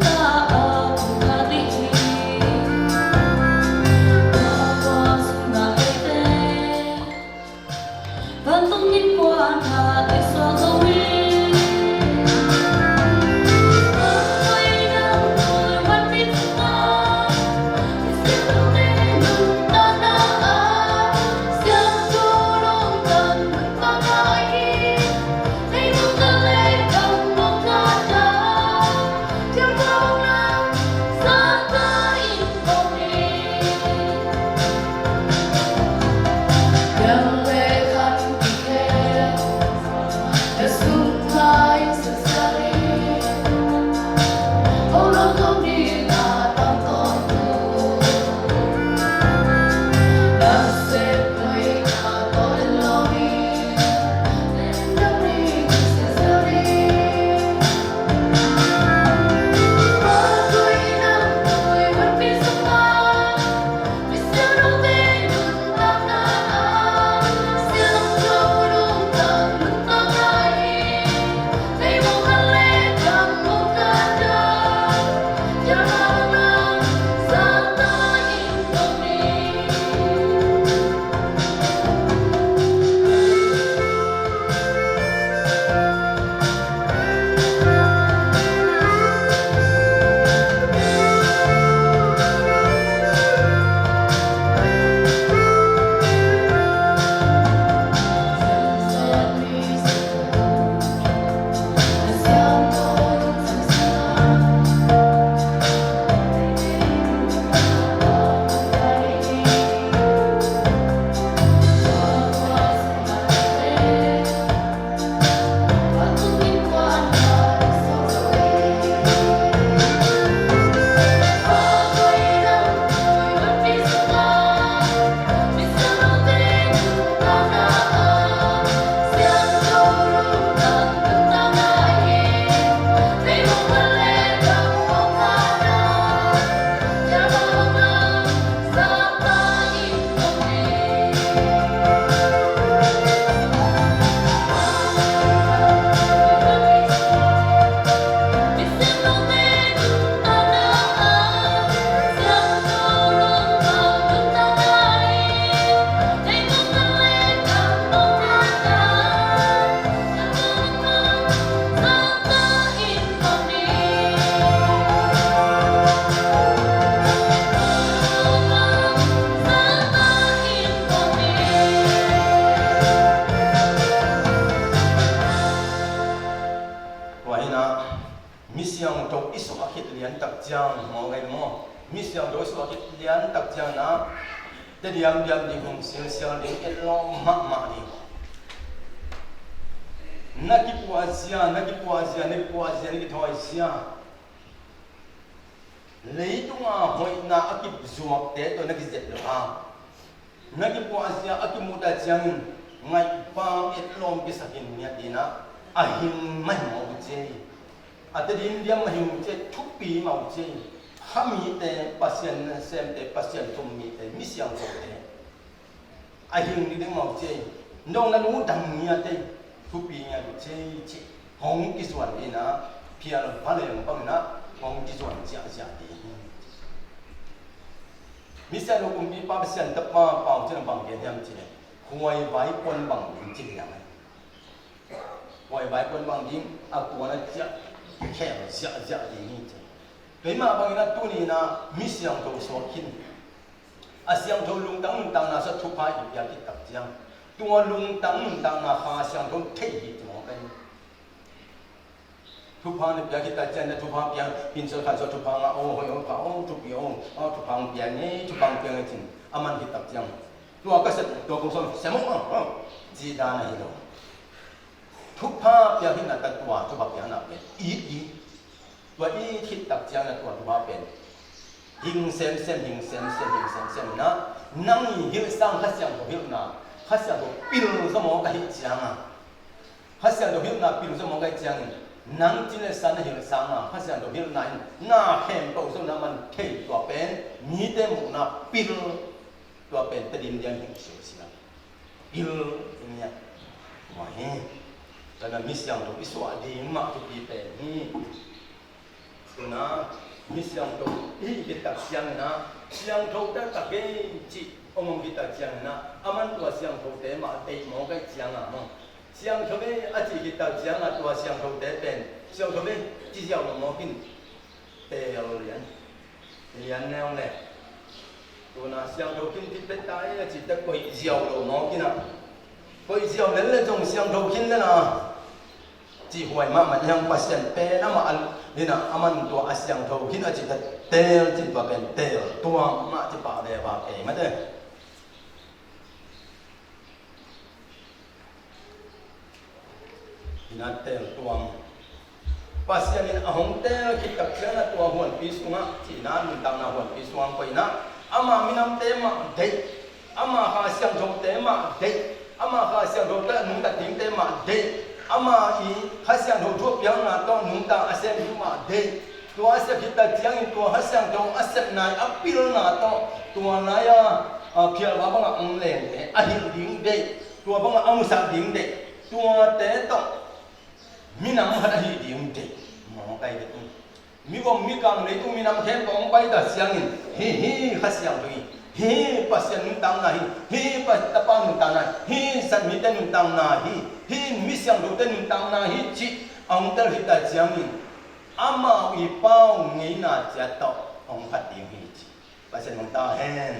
Speaker 1: hi na mi siang to isu akit lian tak jang mo gai mo mi siang to isu akit lian tak jang na te diam di hung siang siang ding et lo ma ni na ki puazia ni ki thoi sia lấy tung hội na akip zuak te to na ki zet lo ha na ki puazia akip muda jang ngai pa et lom ki sakin nya dina ahim mai mo je atadin diam mahim je thupi mau je hami te pasien sem te pasien tum mi te mi siang ko te ahim ni ding mau je ndong na nu dang nya te thupi nya je chi hong ki suan ina pia lo pa le pang na hong ki suan sia di mi siang lo kum bi pa pasien ta pa pao chen bang ge diam je huai vai quân bằng những gì này huai vai quân bằng những của nó chặt khéo chặt gì như thế cái mà bằng nó tu ni na mi siang thâu số kinh siang thâu lung tăng na sa thu phai bị cái tập giang tua lung tăng na ha siang thâu thấy gì thì nó cái thu phai này cái tập giang là thu phai biang pin sơ khai sơ thu phai ô hồi ông phao thu biang thu phai biang này thu phai biang cái gì aman cái tập giangตัวก็เสร็จตัวกงสมเสมอจีดานะฮิโลทุกภาพอย่างที่นั่นตัวทุกภาพอย่างนั้นเป็นอีตัวอีคิดตักจางนะตัวทุกภาพเป็นหิงเซมนะนั่งหิวสร้างขัดเสียงตัวหิวนะขัดเสียงตัวปิลสมองกับหิจางอ่ะขัดเสียงตัวหิวนะปิลสมองกับจางนั่งจีนสันหิวสร้างอ่ะขัดเสียงตัวหิวนะหน้าเข้มตัวสมน้ำมันเทตัวเป็นมีเต็มหมดนะปิลตัวเป็นตะดินยังหิงเสียวสินะปิลเนี่ยว่าเฮ้แต่ละมิสยังตัวอิสวาดีมากทุกปีเป็นนี่นะมิสยังตัวอีกิตาเสียงนะเสียงตัวแต่ตะเกจิองค์กิตาเสียงนะอามันตัวเสียงตัวแต่มาเตะหมอกันเสียงอ่ะมั้งเสียงตัวนี้อาจิกิตาเสียงอ่ะตัวเสียงตัวแต่เป็นเสียงตัวนี้จีเจ้าหมอกินเตะเอาเรียนแนวเนี่ยตัวน่ะเสียงตัวกินที่เป็นตายอ่ะจิตตะกุยเจียวหมอกินอ่ะกุยเจียวนั่นแหละจงเสียงตัวกินนั่นน่ะจีหวยมามันยังปัสยันเปนะมานี่นะอามันตัวอาเสียงตัวกินอาจิตเตลจิตตัวเป็นเตลตัวมาจิปาเดบาเอมาเด้นี่นะเตลตัวปัสยันนี่หงเตลคิดกับเชื่อนะตัวหัวปีสุงะที่นั่นมันตั้งนะหัวปีสุงไปนะอามามินำเตมาเด็กอามาหาเสียงตัวเตมาเด็กอามาหาเสียงตัวแต่นุ่งตัดทิ้งเตมาเด็กอามาอีหาเสียงตัวทั่วเปียงนะต้องนุ่งตาอาเซียนอยู่มาเด็กตัวอาเซียนคิดแต่เสียงตัวหาเสียงตัวอาเซียนนายอัปปิลนะต้องตัวนายเพียรว่าบังอังเลงเด็กอาหินดิ้งเด็กตัวบังอังสักดิ้งเด็กตัวเตต้องมินำหัดอาหินดิ้งเด็กมองไปเด็กมีวงมีกังเลยตุ้มีน้ำแข็งบองไปแต่เสียงเฮ้ข้าเสียงตัวนี้เฮ้ปัสยันนุ่งตังนาเฮ้ปัสตะปานุ่งตังนาเฮ้สันมิเตนุ่งตังนาเฮ้มิเสียงตัวเตนุ่งตังนาจิอังเตอร์ฮิตาเสียงอามาอีเป้าเงี้ยน่าจะต่อองพัดดิ้งจิปัสยันนุ่งตาเห็น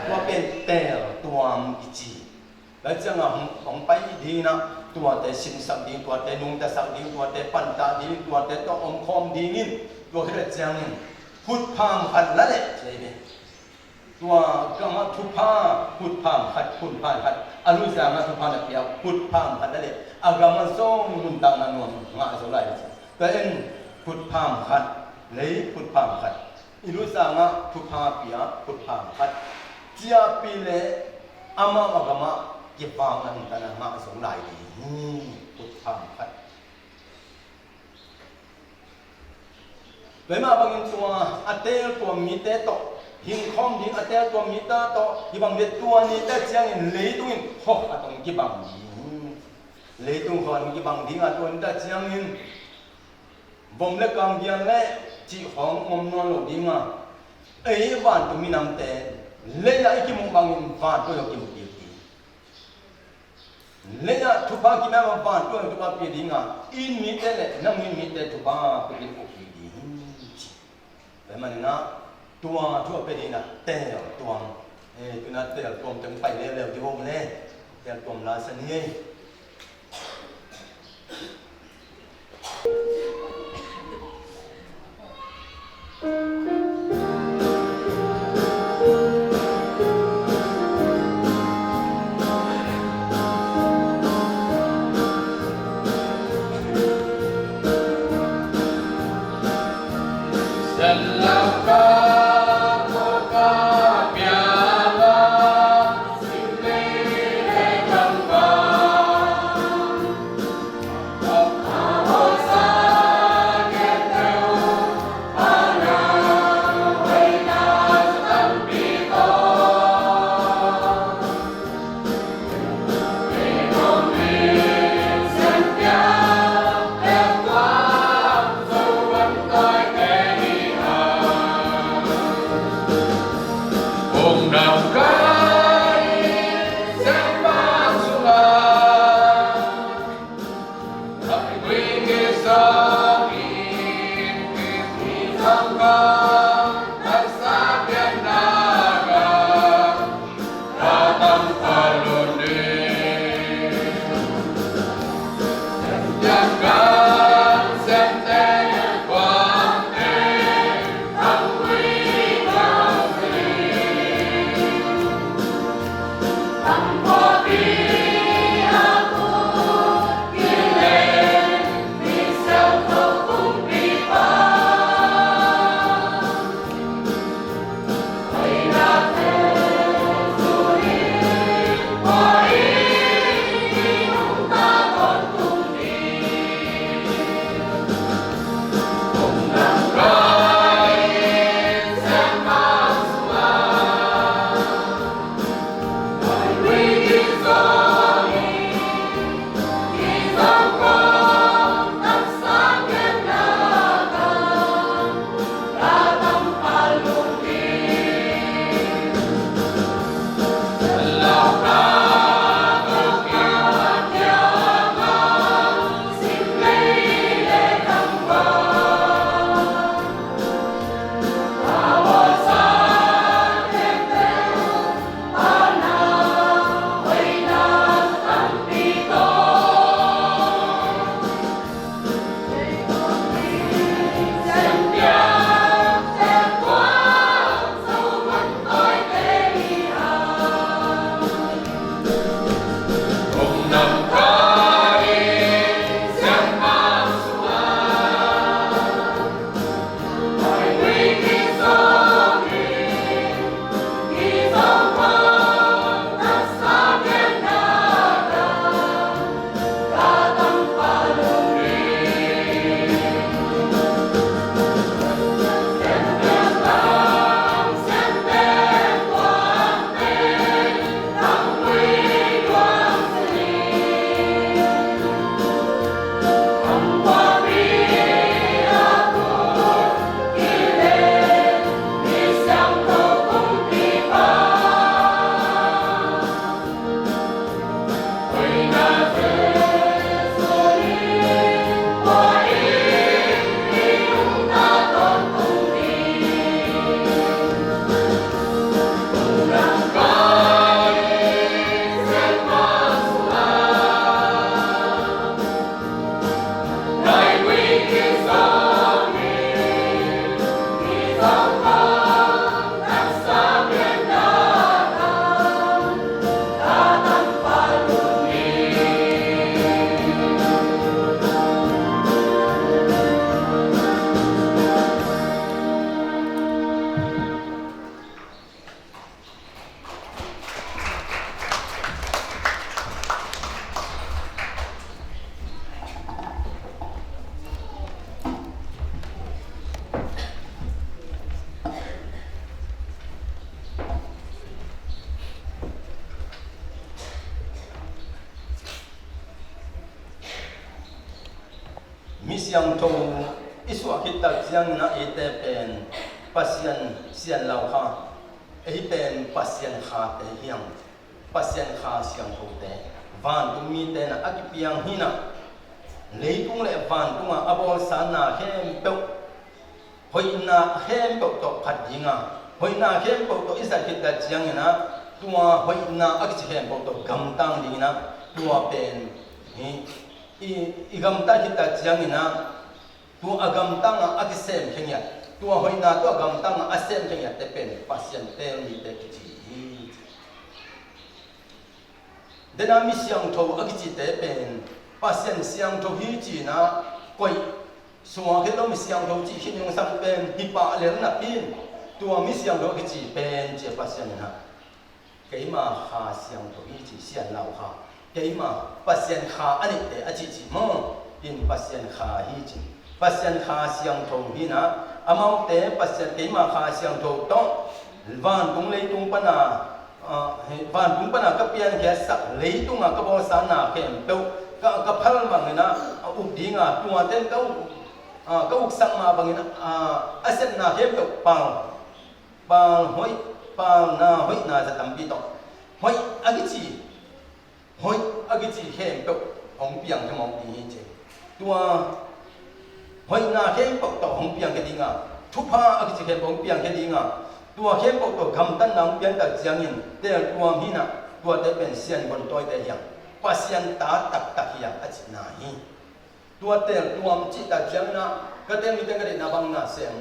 Speaker 1: ตัวเป็นเตลตัวมิจิแล้วจังของไปดีนะตัวแต่สินสักดิ้งตัวแต่นุ่งแต่สักดิ้งตัวแต่ปันตาดิ้งตัวแต่ต้ององคอมดิ้งตัวที่จะยังพุทธามขัดละเลยใช่ไหมตัวกรรมทุพาพุทธามขัดพุทธามขัดอนุสาวรีย์ทุพาเนี่ยเปียพุทธามขัดละเลยอากรรมส่งลุนตังนันนวลมาสุไลเลยก็เอ็นพุทธามขัดเลยพุทธามขัดอนุสาวรีย์ทุพาเปียพุทธามขัดเจียปีเลยอามาอากรรมเก็บฟังนันตันมาสุไลดีพุทธามขัดเวลาบางตัวอัตเตลตัวมีเตโตหิงคอมดิอัตเตลตัวมีเตโตที่บางเด็ดตัวนี้แต่เชียงเลยตุ้งหอกตรงกี่บางเลยตุ้งหอกกี่บางดิ้งอัตัวนี้แต่เชียงบ่มเล็กกางเดียนเล่จีหองอมนอนหลงดิ้งเอ้ยวันตัวมีน้ำเตะเลยอะอีกมุมบางวันตัวยกกี่มุมกี่เลยอะทุกภาคกี่แม่วันตัวทุกภาคกี่ดิ้งอินมีเตะเลยนั่งมีเตะทุกภาคกี่มุมแต่มันนะตัวทั่วไปดีนะเตะตัวตัวนั้นเตะตัวจังไปเร็วๆที่วงเลยเตะตัวลาสนี siang to iswa kita siang na ite pen pasien sian lau kha ei pen pasien kha te hiang pasien kha siang to te van tu mi te na akipiang hina lei tung le van tu nga abol sana hem pe hoi na hem pe to phat dinga hoi na hem pe to isa kita siang na tua hoi na akich hem pe to gam tang dingina tua pen hi igam ta kita siang na tu agam tang akisem khenya tu hoi na tu agam tang asem khenya te pen pasien te ni te ki dena mi siang tho akichi te pen pasien siang tho hi chi na koi xóa cái đó mình xiang thâu chỉ khi nhung sang bên hi pa lên nạp pin tua mình xiang thâu cái chỉ bên chỉ phát hiện ha cái mà hà xiang thâu cái chỉ xiang lao hà cái mà phát hiện hà anh ấy để chỉ mò in phát hiện hà hi chỉ phát hiện hà xiang thâu hi na among te phát hiện cái mà hà xiang thâu đó van cũng lấy tung pan à van cũng pan à cái pian cái sắc lấy tung à cái bao san à cái đâu cái phal bằng người na ục đi à tua tên cái ục sang mà bằng người na asset na cái đâu bao hoi bao na hoi naจะทำปีต่อหอยอากิจีหอยอากิจีเข้มตกของเปียงจะมองดีเจตัวหอยนาเข้มตกต่อของเปียงแค่ดีงาทุพาอากิจีเข้มของเปียงแค่ดีงาตัวเข้มตกต่อคำตั้งนางเปียงตัดเสียงยินแต่ตัวนี้นะตัวได้เป็นเสียงบนตัวได้ยังว่าเสียงตาตักยังอาจินาฮีตัวแต่ตัวมันจิตตัดเสียงนะก็แต่มีแต่ก็ได้นาบังนาเสียง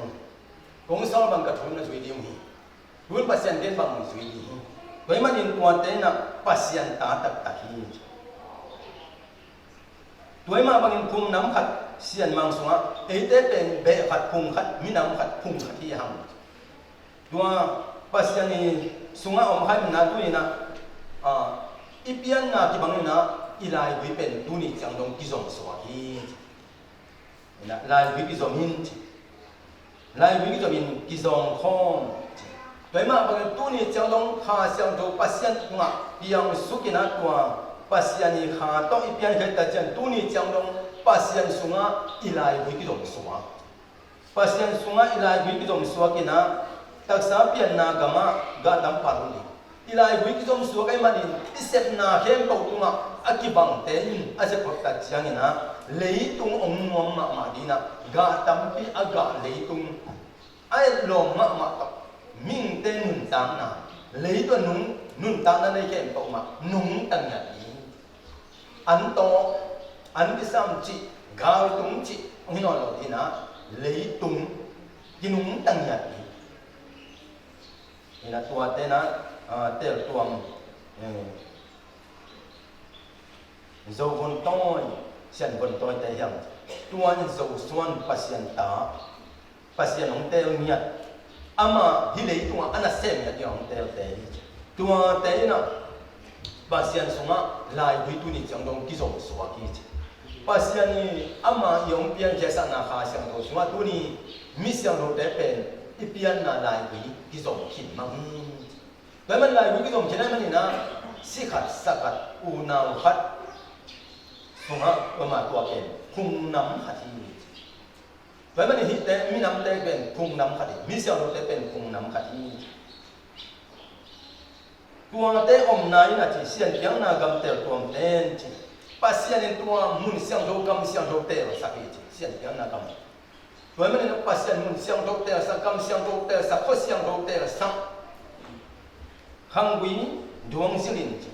Speaker 1: กงสาวบังกระทุนนะสวยดีมั้ยทุนภาษาเด่นบังสวยดีโดยมันยินตัวเต้นนะภาษาตาตักฮีโดยมาบางยินคุมน้ำขัดเสียนมังสงะเอเต้เป็นเบะขัดคุมขัดมีน้ำขัดคุมขัดที่หังตัวภาษานี้สงะอมขัดมันน่าดูนี่นะอีเปียนนะที่บางนี่นะอีลายวิเป็นดูนี่จังตรงกิจงสวาฮีนะลายวิกิจงหินลายวิกิจงหินกิจงคอนโดยมาบางตัวนี้จังต้องหาเสียงตัวปัสยันตัวยังสุกินะตัวปัสยันนี่หาต้องอีเปียนเหตุแต่จังตัวนี้จังต้องปัสยันสุงะอีลายวิกิจงสวาปัสยันสุงะอีลายวิกิจงสวากินะตักษาเปียนนากามะกาดัมปารุนีอีลายวิกิจงสวาไกมันอินอิเซปนาเข้มตกตัวอากิบังเตนอาเซปตัดจังนี่นะเลยตุงองนวมมาดีนะกาดัมปีอากาเลยตุงไอ้ลมมาตกมิ่งเต้นุนตามน่ะเลยตัวนุนตามนั่นเลยแค่ตกมานุ่งตั้งอย่างนี้อันโตอันที่สามจิกาวตุงจิองนอนหลับที่นะเลยตุงกินุ่งตั้งอย่างนี้นี่นะตัวเต้นะเต้ตัวโจคนต้อยเสียนคนต้อยแต่ยังตัวนี้โจส่วนปัสยันตาปัสยันของเต้เนี่ยอามาฮิเลตัวอันนั้นเซมเนี่ยของเต้ตัวเต้นะปัสยันสงะลายวิตุนี่จังตรงกิจงสวากิจปัสยันนี่อามาย่อมเปียนแค่สันนาคาเสียงตัวสงะตัวนี้มิเสียงเราแต่เป็นอีเปียนน่ะลายวิกิจงขินมังแต่มันลายวิกิจงขินนั้นมันนี่นะสิขัดสักัดอูนาวขัดสงะประมาณตัวเป็นคุมน้ำขัดที่แต่มันนี่แต่มีน้ำแต่เป็นคุมน้ำขัดที่มิเสียงเราแต่เป็นคุมน้ำขัดที่ตัวเต้อมนายนะที่เสียงเพียงนากำเตลตัวเต้นที่ปัสยันตัวมุนเสียงโตกำเสียงโตเตลสักทีเสียงเพียงนากำตัวมันนี่ปัสยันมุนเสียงโตเตลสักกำเสียงโตเตลสักข้อเสียงโตเตลสักหังวิดวงสิลินที่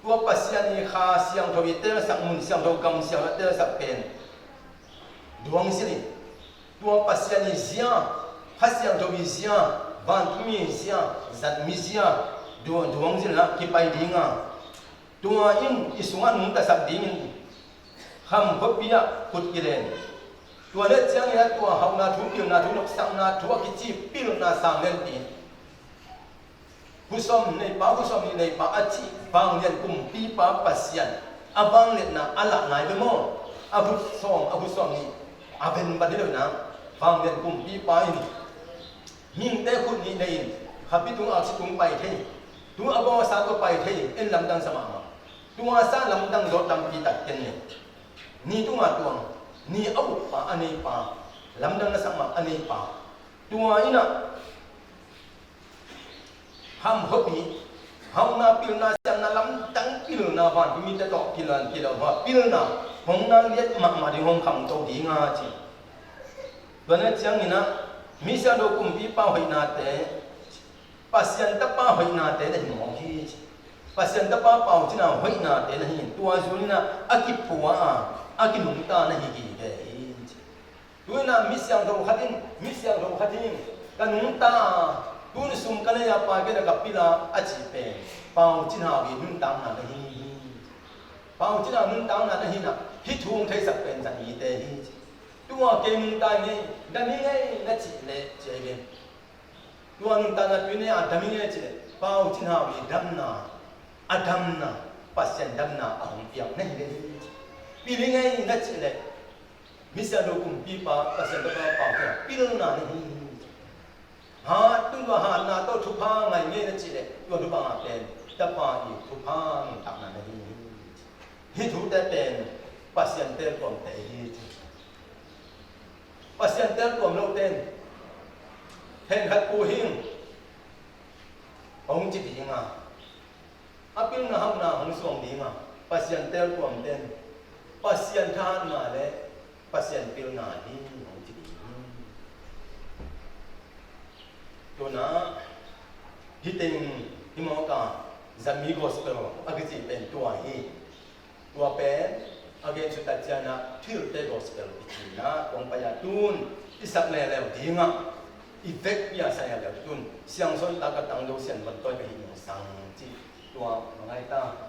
Speaker 1: ตัวปัสยันนี่ขาเสียงโตวิเตลสักมุนเสียงโตกำเสียงเตลสักเป็นดวงสิลินตัวปัสยันนี่เสียงพัสยันโตวิเสียงวันทุมีเสียงจัดมีเสียงดวงสินะที่ไปดีงาตัวอินอิสุงันมุตสับดีมินคำพบเปียกุดกิเลนตัวเล็กเสียงนี้ตัวเฮานาทุกิลนาทุนกสังนาทัวกิจิปิลนาสังเลนตีผู้สมในป่าผู้สมในป่าอาชีบางเรียนกลุ่มปีป่าปัสยันอาบางเรียนนะอัลละนายไปมั่วอาผู้สมนี่อาเป็นบัดเดียวนะบางเรียนกลุ่มปีป่าอินยิ่งแต่คุณนี่ในอินขับพิทุงอาชิตุงไปเทตัวอาบอสาตัวไปเทเอ็นลำดังสมาตัวสาลำดังรถลำปีตัดเกนเนี่ยนี่ตัวนี่เอาป่าอันนี้ป่าลำดังสมาอันนี้ป่าตัวอินะห้ามฮบีห้ามนาปิลนาจันนาลำดังปิลนาบ้านมีแต่ดอกกิลันว่าปิลนาห้องนาเลียดมาดีห้องคำโตดีงาจีตัวนั้นจังนี่นะมิเสียโดกุมปีป้าหอยนาเตปัสยันตป้าหอยนาเตได้หมองที่ปัสยันตป้าเป่าที่น่าหอยนาเตได้เห็นตัวส่วนนี้นะอากิปัวอากิหนุนตาในหิกิเดตัวนั้นมิเสียงเราขัดอินกันหนุนตาตัวนี้สุ่มกันเลยอาปาเกดกับปีลาอาชีพเป่าที่น่าวิหนุนตาหนาได้เห็นเป่าที่น่าหนุนตาหนาได้เห็นนะที่ทุ่งไทยสักเป็นสันอีเตหิ tua ke mung ta nge dami nge na chi le che ge tua nung ta na tu ne a dami nge chi le pau chin ha wi adam na pasien dam na ang piang ne le pi le nge na chi le misa lo kum pi pa pasien da pa ke pil na ne ha tung ha na to thu pa ngai nge na chi le tua thu pa nga pen ta pa i thu pa tak na ne hi thu ta pen pasien tel kom te hi pasien tel kom lo ten hen hat pu hing ong chi ti nga apil na ham na hong song di nga pasien tel kom ten pasien tha na le pasien pil na di ong chi ti to na hi ting hi mo ka zami gospel agiti pen tua hi tua pen again su tatiana thil te gospel na kong paya tun isak le le di nga effect ya saya le tun siang son ta ka tang do sian ban toy ka hi sang chi tua ngai ta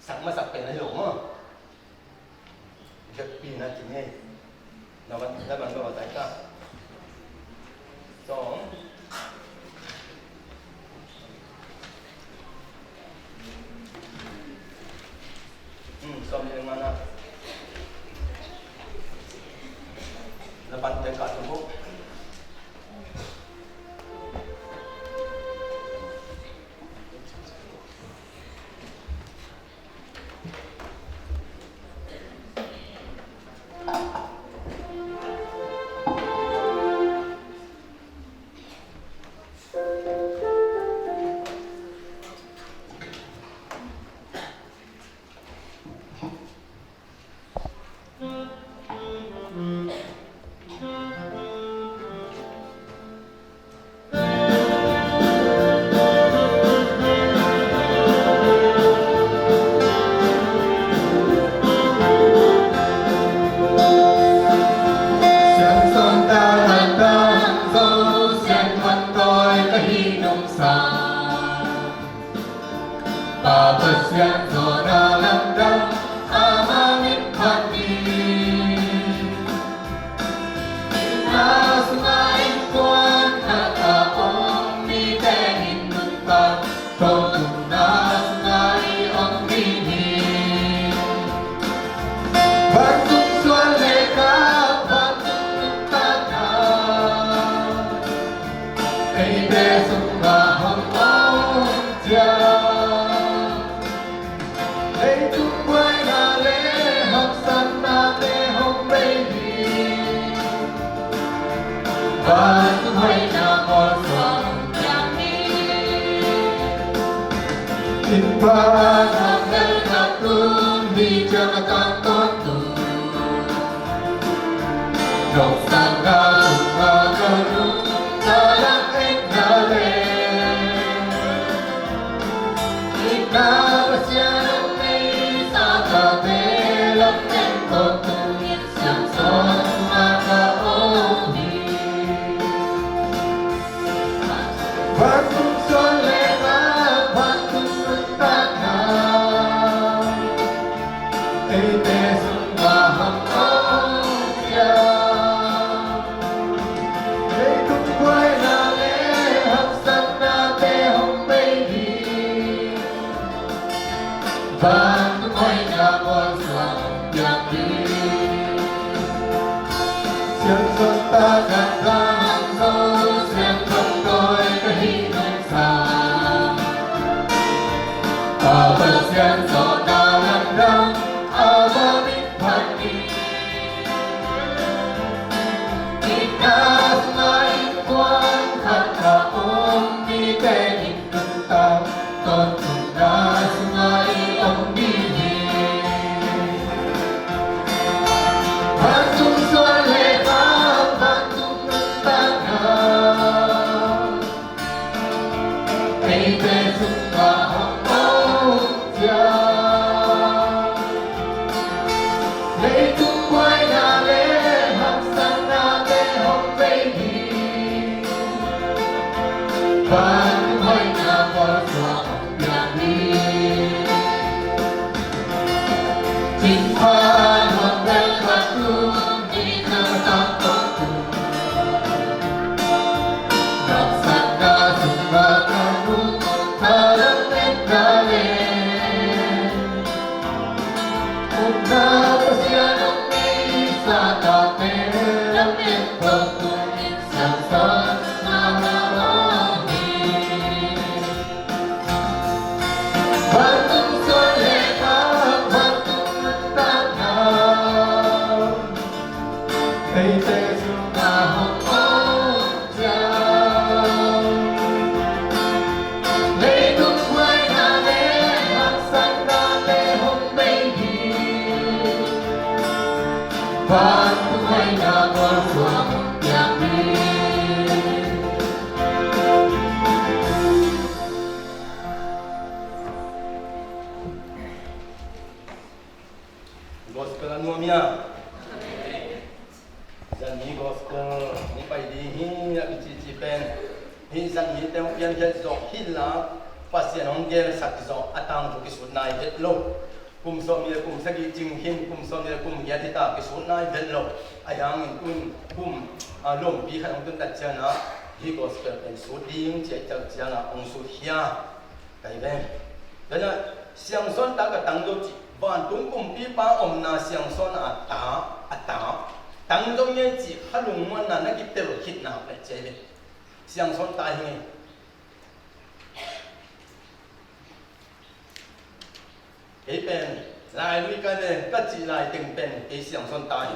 Speaker 1: sak ma sak pen ai lo ma je pi na ti ne na ban ba ta ka so suami mana lepas dekat tubuh
Speaker 2: Hãy subscribe Tuhan Tuhan nama Tuhan yang
Speaker 1: Gospel anuamia. Dân ní gospel ní bay đi hi là chỉ pen hi dân ní teo pian hết dọc hi là pasien hong gel sat dọc atang cho cái số này hết lâu cùng so mi cùng sagi jing hin cùng so mi cùng ya thì ta cái số này hết lâu ayang in cùng lom bi khang tun đặt chân á hi gospel en số điên chạy chạy chạy là ông số hia cái bên đó là xiang son ta cái tăng đô chỉ van tung cùng bi pa om na xiang son ta tăng trong những gì hắn luôn muốn là nó kịp theo hít nào để chơi về xiang son tai nghe cái bên lại lui cái này cái chỉ lại từng bên cái xiang son tai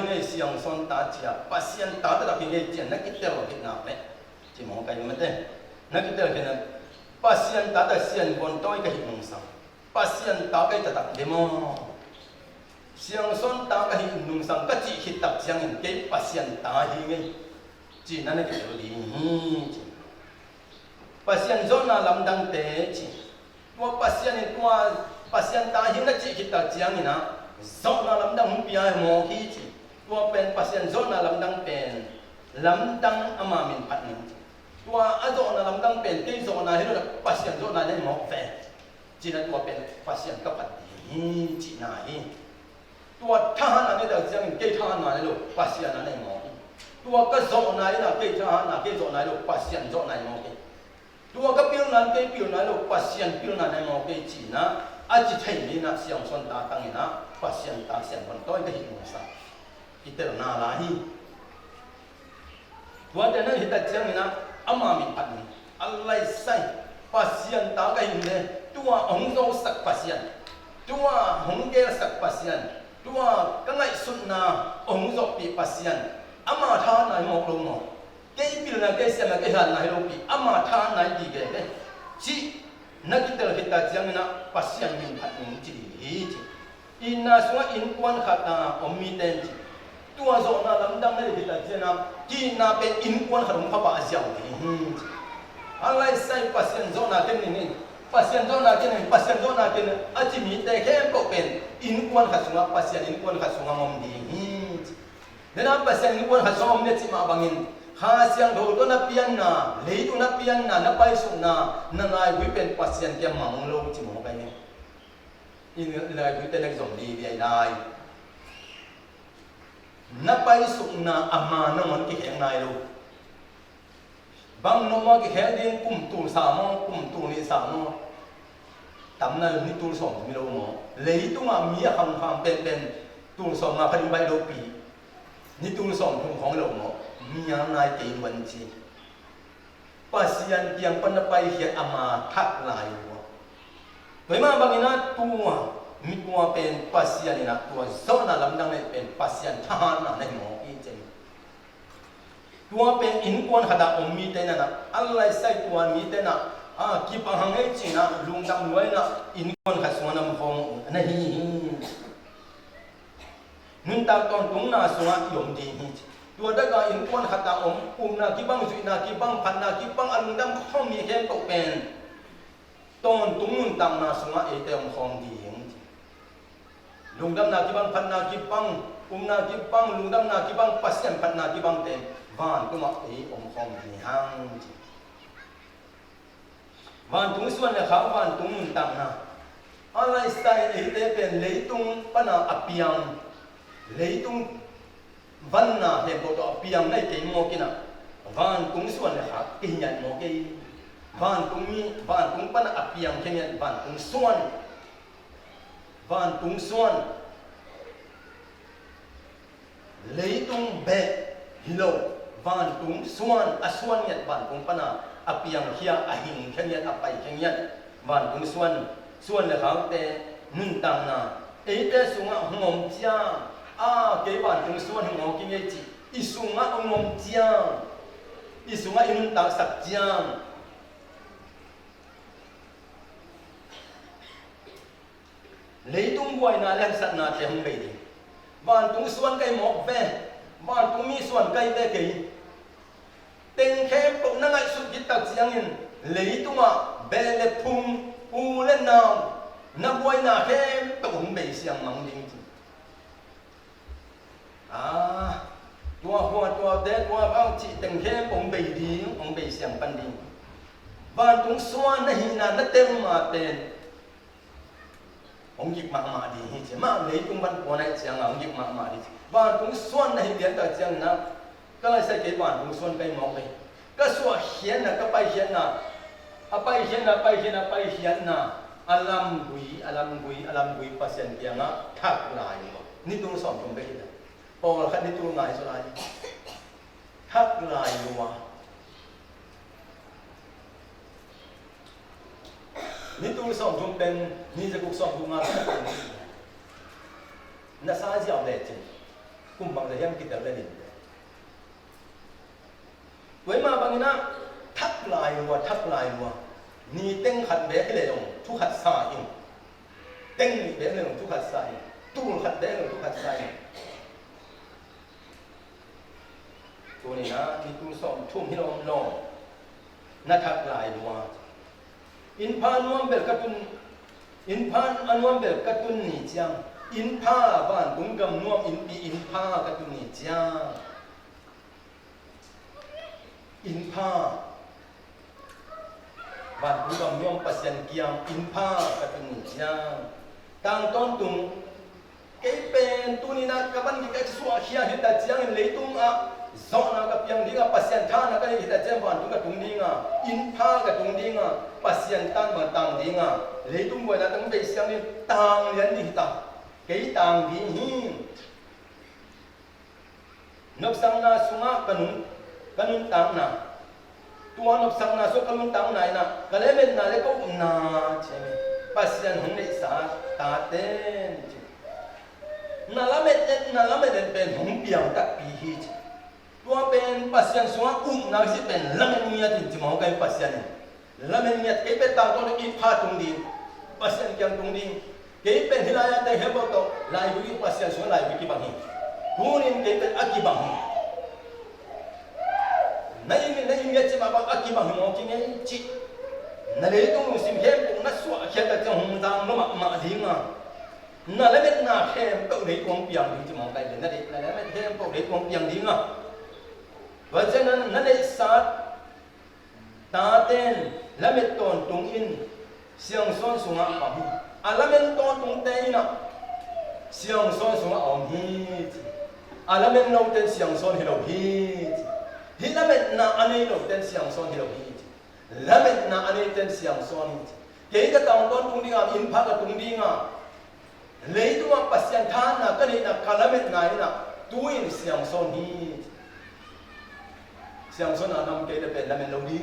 Speaker 1: nghe xiang son ta chia bắt xiang ta được cái gì nó kịp theo hít nào đấy chỉ mong cái gì đấy nó kịp theo cái này bắt xiang ta được xiang còn tôi cái hít nông sản bắt xiang ta cái tập demo xiang son ta cái hình nung sang cái chỉ hít tập xiang hình cái pasien ta hi ngay chỉ nên cái điều gì pasien zona làm đăng tế chỉ tua pasien ta hi nó chỉ hít tập xiang hình na zona làm đăng không bia mò hi chỉ tua pen pasien zona làm đăng pen làm đăng ama min phát nên tua zona làm đăng pen cái zona hi nó pasien zona nên mò về chỉ nên tua pen pasien các bạn hi chỉ na hiตัวทหารนั่นเดี๋ยวเสียงเกย์ทหารนั่นลูกปัสยันนั่นเองมองตัวก็โจนั่นนะเกย์ทหารนั่นเกย์โจนั่นลูกปัสยันโจนั่นมองตัวก็พิลนั่นเกย์พิลนั่นลูกปัสยันพิลนั่นมองเกย์จีนะอาจิตให้นี่นะเสียงส่วนตาตั้งนี่นะปัสยันตาเสียงคนต้อยก็หิวสักอิตร์นาลาฮีตัวเดี๋ยวนั้นหิตเสียงนี่นะอามามีปัดนี่อะไรใส่ปัสยันตาก็หิวเลยตัวองค์โตสักปัสยันตัวหงเกลสักปัสยันตัวก็ไงสุดนาองค์จบปีปัสยันอามาท่านายมองลงมองเกี่ยปีนั้นเกี่ยเสียงเกี่ยหันนายลงปีอามาท่านายดีเกี่ยจีนักกิจเหตุการณ์ยังนะปัสยันมีพัดมีจีจีอินนาสวะอินควันขัดนาอมีเดนจีตัวโซนาลำดังในเหตุการณ์นะจีนาเป็นอินควันขัดของพระบาทเจ้าอะไรใส่ปัสยันโซนาเต็มนี่ pasien zona kene aji mi te ke ko pen in kwan khasunga pasien in kwan khasunga mom di dena pasien in kwan khasunga mom ne chi ma bangin ha siang do to na pian na le tu na pian na pai su na nai wi pen pasien ke mang lo chi mo kai ne in lai wi te nek zom di bi ai na pai su na ama na mon ki heng nai lo bang no ma ki he din kum tu sa mo kum tu ni sa mo tam na ni tu som mi lo mo le tu ma mi kham kham pen tu som ma phali bai lo pi ni tu som thung khong lo mo mi ya nai ke wan chi pasian tiang pan na pai hi ama thak lai wo với ma bang ina tu mi tu pen pasian ina tu so na lam dang ne pen pasian tha na ne mo i chen tua pen in kwan hada ommi te na Allah sai tua mi te na ki pa hang ei chi na lung dam noi na in kwan kha suan nam hong na hi nun ta ton tung na suwa yom di hi tua da ga in kwan hada na ki bang zui na ki bang phan na ki bang alung dam khom mi hem to pen ton tung nun tam na suwa e te hong di hi lung dam na ki bang phan na ki bang na ki bang lung dam na ki bang pasien phan na ki bang te van cũng mặc ý ông không thì hang van tung xuân là khảo van tung mừng tặng na Allah style ấy thế bên lấy tung pana apiang lấy tung văn na hệ bộ độ apiang này cái mô kia na van tung xuân là khảo cái nhận mô cái van tung pana apiang cái nhận van tung xuân lấy tung bẹ hilo van tung suan asuan yat van tung pana apiang hia ahing khenyan apai khenyan van tung suan le khang te nun tang na e te sunga ngom chia ke van tung suan ngom ki nge chi isunga ngom chia isunga inun ta sak chia lấy tung quay na lên sat na tiếng bể đi van tung xuân cây mọc về van tung mi xuân cây về cây tên khem cũng năng ai sụt cái tạc giang in lấy tung à bè lệ phum u lên nào na quay na khem cũng bể xiang mong đinh tua đế tua bao chỉ tên khem cũng bể đi cũng bể xiang pan đi van tung xuân này na nó tên mà tên ông dịch mạ đi chứ mà lấy tung văn của này chẳng ông dịch mạ đi và tung xuân này biến tới chẳng nào cái này sẽ cái bản tung xuân cái mọc này cái số hiền là cái bài hiền là bài hiền là alam gui pasien yang thắc lại ni tung sòng trong cái gì đó khát ni tung lại số lại thắc lại luôn ni tung sòng trong bên ni sẽ cuộc sòng trong ngã na sa jiao lệ chứ cùng bằng là em kita lên với mà bằng na thắc lại luôn ni tên hạt bé cái này thu hạt sa in tên bé này thu hạt sa tu hạt bé này thu hạt saตัวนี้นะนี่ตู้สอบทุ่มที่เราลองนักทักลายดูว่าอินพานวมเบลกตุนอินพานอันวมเบลกตุนนี่จังอินพาบ้านตุงกำนวมอินปีอินพากตุนนี่จังอินพาบ้านตุงกำนวมปัสยันเกียมอินพากตุนนี่จังต่างต้นตุงเก็บเป็นตัวนี้นะกับบ้านที่ก็สวาเขียนเห็นแต่จังเลยตุงอ่ะZona kapiang dinga pasien tan na kani kita jemban tunga tung dinga inpa ka tung dinga pasien tan ba tang dinga leitung boy na tang be siang ni tang lian ni ta kei tang di hi nop sang na sunga kanun tang na tua nop sang na so kanun tang na na kalemen na le ko na cheme pasien hong nei sa ta ten na lamet ben hong piang tak pi hi tua pen pasien sunga na si pen lamen niat ti mau kai pasien lamen niat ke pe tang to i pha tung di pasien kyang tung di ke pen hilaya te hebo to lai wi pasien sunga lai wi ki bang hi hunin ke pe aki bang hi nai mi chi ma ba aki bang mo ki ngai chi na le tung sim hem ko na suwa khe ta chang hum dang no ma di nga na le met na hem to nei tuang piang di ti mau kai le na le met hem to nei tuang piang di nga và cho nên nó lấy sát ta tên là mấy tôn tung in xiang son xuống á bám là mấy tôn tung tên na xiang son xuống á om hít là mấy nông tên xiang son hiểu hít là mấy na anh ấy nông tên xiang son hiểu hít là mấy na anh ấy tên xiang son cái tàu tôn tung đi à in phá cái tung đi à lấy tu mà pasien than na cái này na cả là mấy ngày na tu in xiang son hít xiang son là năm cái là bên là mình lâu đi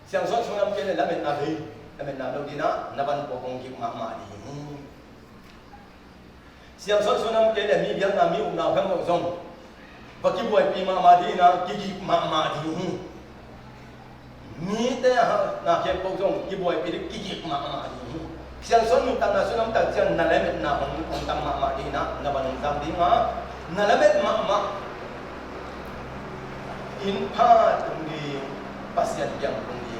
Speaker 1: xiang son số năm cái là mình làm gì là mình làm lâu đi na văn bộ công việc mà đi xiang son số năm cái là mi biếng là mi ủng nào không dùng và cái buổi pi mà đi na cái gì mà đi mi thế na cái bộ dùng cái buổi pi cái gì mà đi xiang son mình tăng là số năm tăng xiang là mình na ông tăng mà đi na văn tăng đi mà là mình mà in pha tung di pasien yang tung di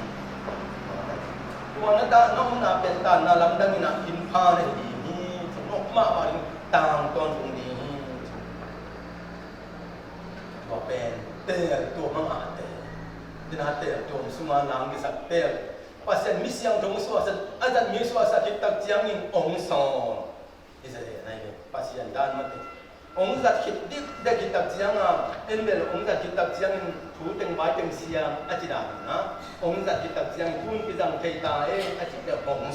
Speaker 1: tuan ta no na pen ta na lam dang na in pha ne di ni no ma ba tang ton tung di wa pen te tu ma te dina te tu suma lang ki sak te pasien mi siang dong so sa azan mi so sa ki tak chiang in ong so is a nai pasien dan ma ông giật khít đi để khít tập giang em biết ông giật khít tập giang thu từng vài từng xiang chỉ đàn na ông giật khít tập giang thu cái rằng thầy ta chỉ được ông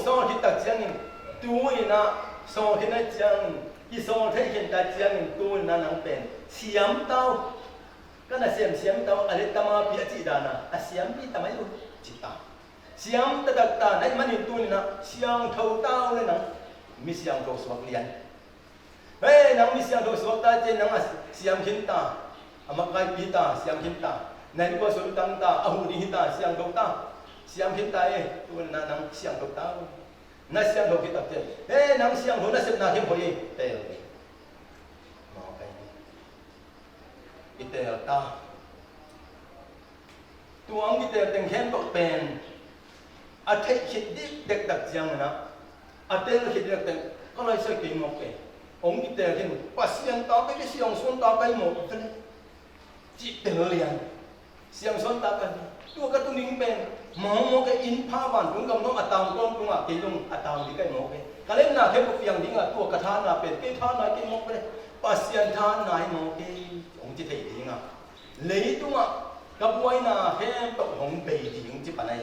Speaker 1: so khít tập giang tu na so thì nói giang cái so thấy hiện tại giang tu na nang pen xiam tao cái là xiam tao ở đây tama bia chỉ đàn xiam bi tama luôn chỉ ta xiam ta đặc ta này mà nhìn tu na xiang thâu tao lên nang mi siang thâu suak lian nang mi siang thâu suak ta chen nang siam hin ta amakai pi ta siam hin ta nai ko sul tang ta ahu di ta siang thâu ta Siang kita tu na nang siang tu tahu. Na siang tu kita tu. Nang siang tu na sep na kim hoi tel. Mau kai. Itel ta. Tuang kita teng hen bok pen. Athai khit dik dek dak jang na. Atel khit dik teng kalau saya kini mau kai. Ông kita hen pasien ta kai siang sun ta kai mau kan. Cik tel lian. Siang sun ta kai. Tu ka tu ning pen. Mau cái in pha bản cũng cầm nó tàu con cũng cái lông tàu đi cái mỏ cái lên là thêm một phiền đi tua cái than là bên cái than này cái mỏ cái pasien than này mỏ cái ông chỉ thấy đi lấy đúng không cái buổi là thêm tập hồng bì thì ông chỉ bản này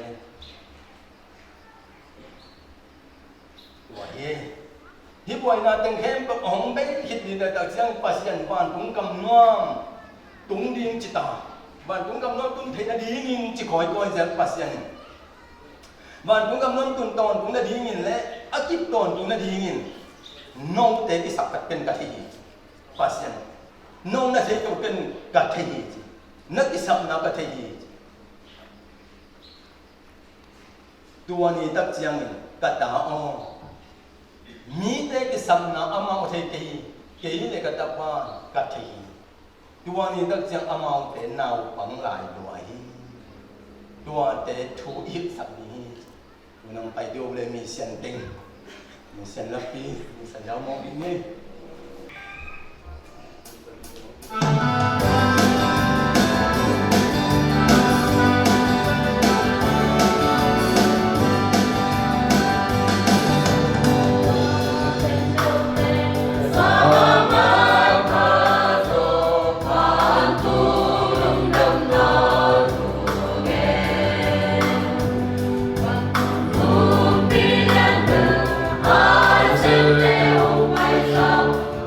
Speaker 1: vậy thì buổi là từng thêm tập hồng bì thì đi là đặc sản pasien bản cũng cầm nó cũng đi chỉ tao bạn cũng cầm non tuân thấy là đi nhìn chỉ khỏi coi rằng pasien bạn cũng cầm non tuân tòn cũng là đi nhìn lẽ akip tòn cũng là đi nhìn nông tế cái sắp cắt bên cả thế gì pasien nông là thấy cái bên cả thế gì nó cái sắp nào cả thế gì tua ni tập chiang cả ta mi tế cái sắp nào ama thấy cái này cả tập cả thế gì tua ni đặc chẳng amount để nào bằng lại đuổi tua để thu ít sắp đi nông phải điều lên mi sen tinh mi sen lấp đi mi sen giáo mong đi nhé
Speaker 2: Hãy subscribe cho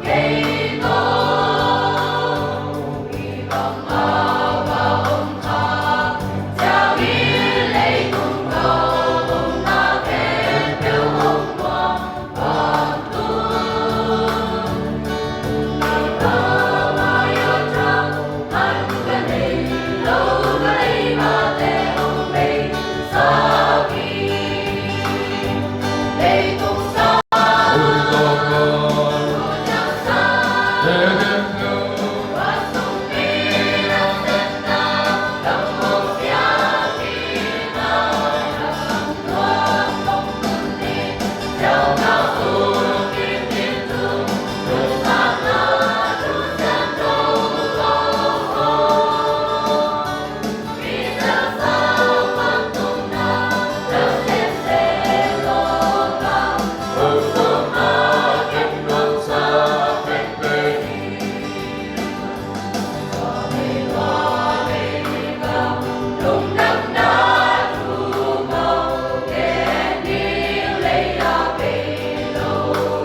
Speaker 2: kênh Ghiền Mì Gõ để không bỏ lỡ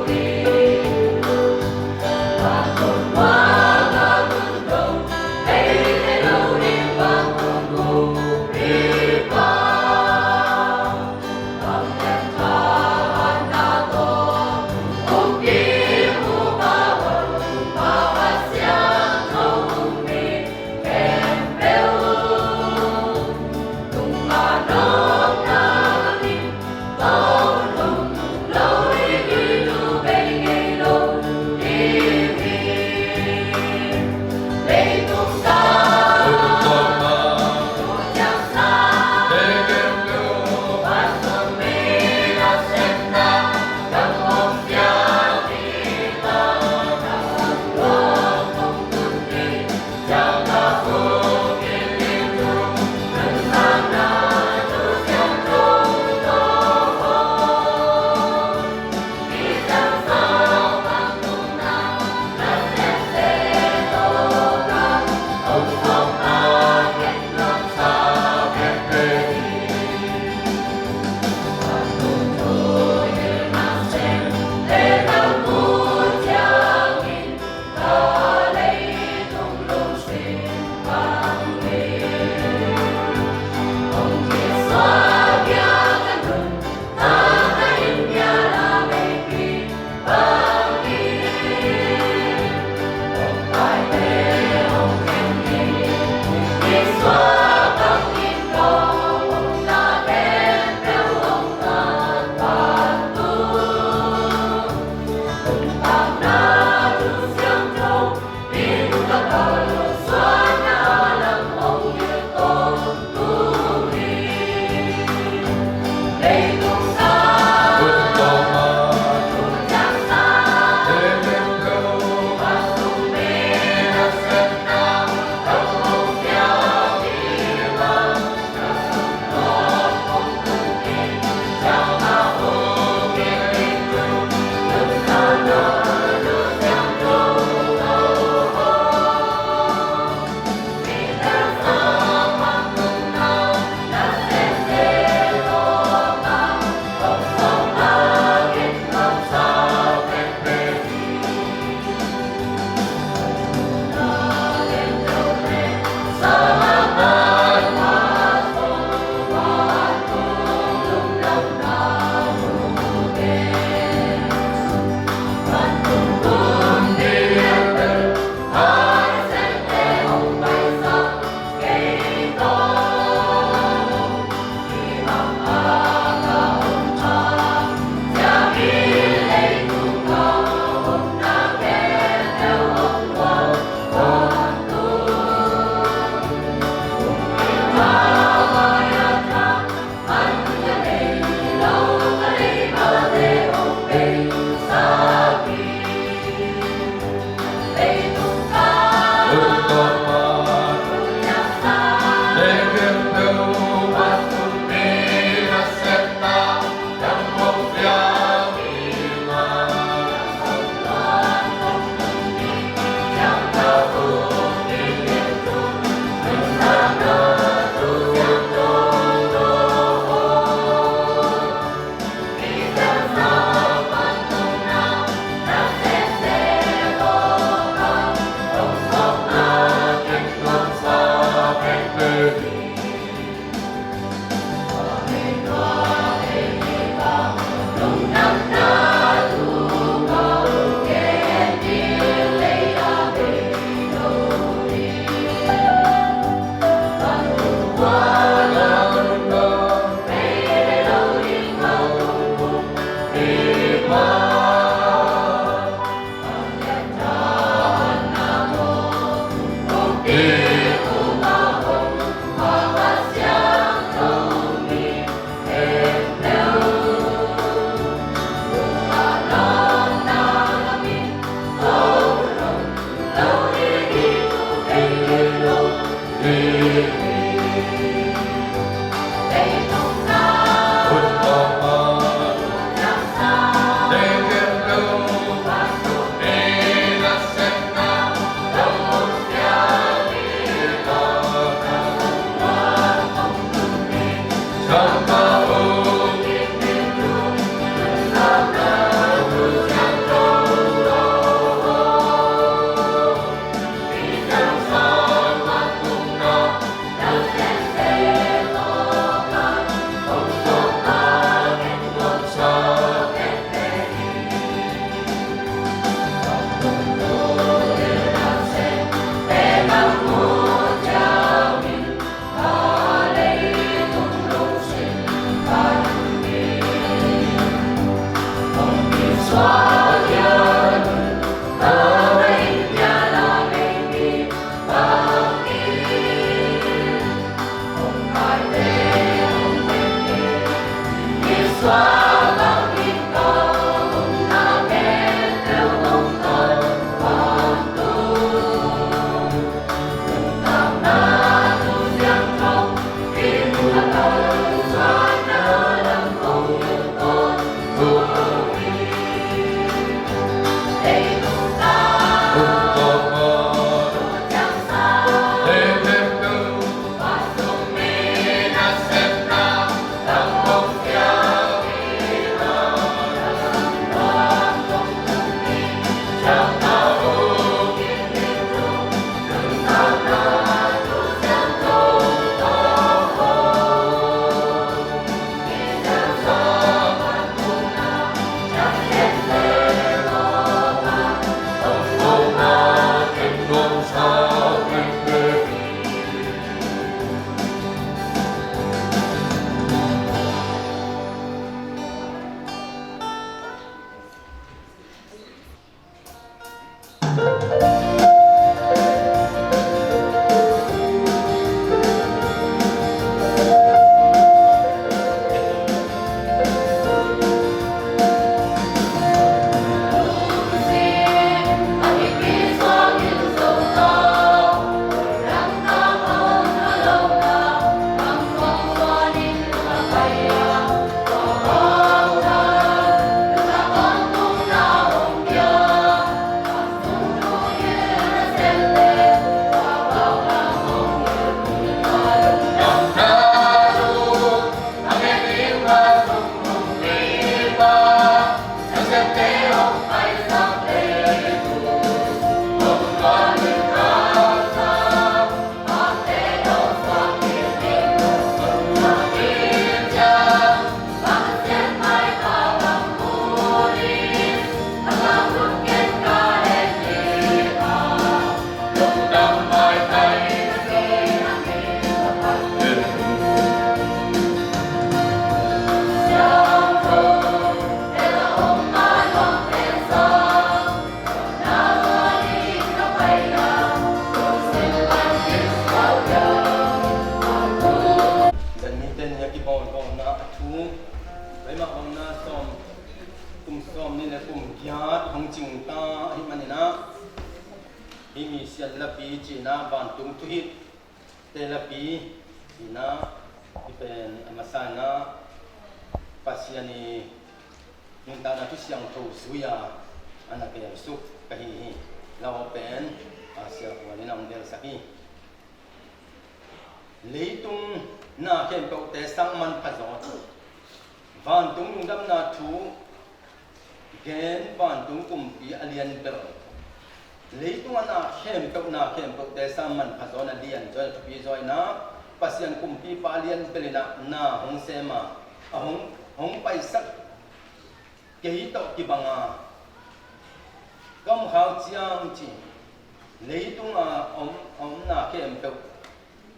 Speaker 1: kỹ tộc kỳ bằng à công khảo chiang chỉ lấy tung à ông na khem tộc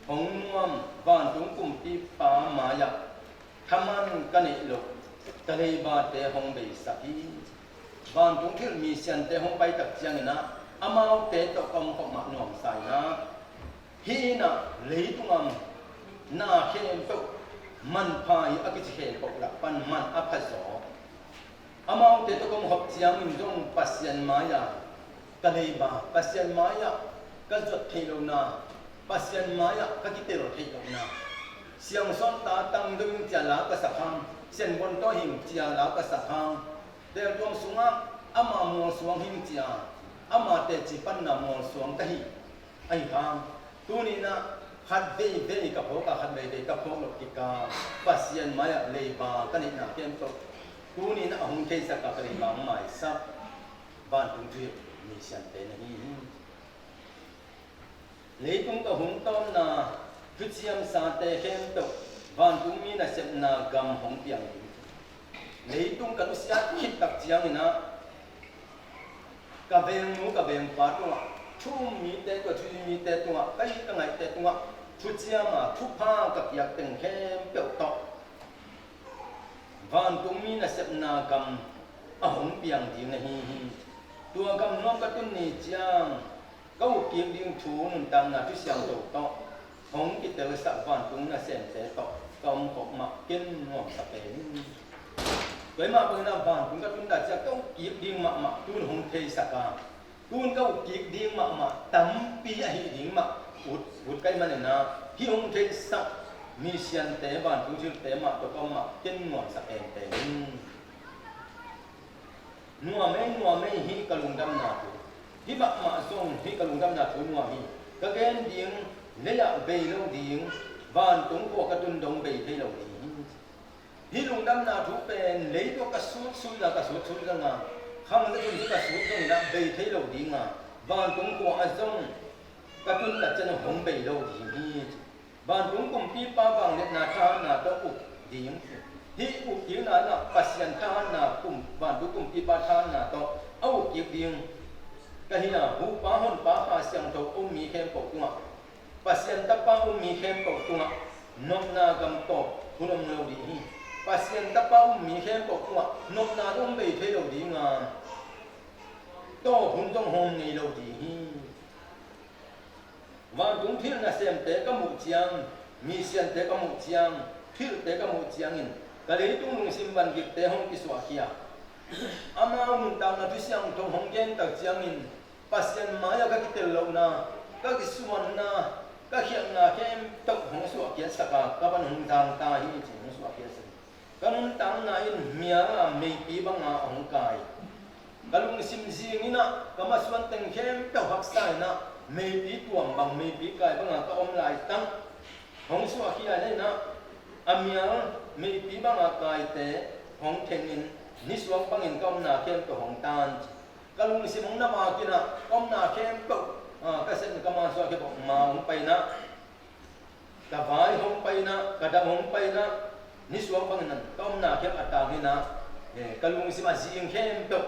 Speaker 1: ông nuông van tung cùng ti pa ma ya tham ăn cái này lục cái này ba te hong bị saki van tung thiếu mi xian te hong bay tập chiang na amao te tộc công học mặt nuông sai na hi na lấy tung am na khem tộc man phai a cái khem tộc là pan man a phá gió amao te tộc công học chiang in dong pasien maya cái này ba pasien maya cái giọt thề lâu na pasien maya cái tê lâu thề lâu na siang son ta tăng dung chia lá cái sạc hang siang con to hình chia lá cái sạc hang để tuang xuống á ama mua xuống hình chia ama te chỉ pan na mua xuống cái ai hang tu ni na hạt về về cái phố hạt về cái phố lục cái pasien maya lấy ba cái này na kem to tu ni na hong kê sạc cái này bằng mai sắp ban tung chuyện mi sian te này lấy tung cái hong tôm na cứ chiêm sa te khem tộc van tung mi na sep na gam hong piang lấy tung cái siat khít tập chiang na cả bên phá tung à chu mi te có chu mi te tung à cái ngày te tung à chu chiêm à chu pha cái giặc từng khem biểu tộc van tung mi na sep na gam hong piang đi này tua gam nó cái tuần này chiang câu kiếm điên chú nung tam na chu siang đầu tộc hong cái tờ sạ van tung na sen te tộc công học mặc kinh ngọc sạ bền với mà bây giờ van tung cái tuần đã chia câu kiếm điên mặc tuần hong thề sạ cả tuần câu kiếm điên mặc tắm pi ai điên mặc út cái mà này na khi hong thề sạ mi sian te van tung chữ te mặc tộc công mặc kinh ngọc sạ bền te nua mấy hi cái lùng đâm na hi bạc mà song hi cái lùng đâm na thun nua hi cái gen điên lấy ạ về lâu điên van tung của cái tuần đông về thế lâu điên hi lùng đâm na thú bền lấy cho cái suốt là cái suốt ra ngà không cái tuần cái suốt trong là về thế lâu điên à van tung của azong cái tuần là chân hồng về lâu điên hi van tung cùng pi pa vàng net na tha na to uk điên hi uk điên na pasien tha na cùng van tung cùng pi pa tha na to au kiếp điên cái hi na hu pa hon pa ha siang to mi khem po tung pasien tapa mi khem po tunga nom na gam to hunam lo di pasien tapa mi khem po tunga nom na dom be the lo di nga to hun tong hom ni lo di wa tung thil na sem te ka mu chiang mi sian te ka mu chiang thil te ka mu chiang in ka le tung lung sim ban gik te hong ki swa kia ama mun ta na tu siang to hong gen ta chiang in pasien maya ka ki tel lo na ka ki suan na các hiện là cái em tộc hong sủa kiến sạc các bạn hong tang ta hi chỉ hong sủa kiến sạc các hong tang na in mía là mì pi bằng à hong cài các lung sim sim ina các mà xuân tình khem tàu học sai na mì pi tuồng bằng mì pi cài bằng à các ông lại tăng hong sủa kia này na mía mì pi bằng à cài té hong thèn in ní xuống bằng in công na khem tàu hong tan các lung sim hong na ma kia na công na khem tàu cái sen cái mà so cái bọc mà không bay na cả vai không bay na cả đam không bay na ní xuống bằng năn tom na kém ata hi na cái lung si mà riêng khem tộc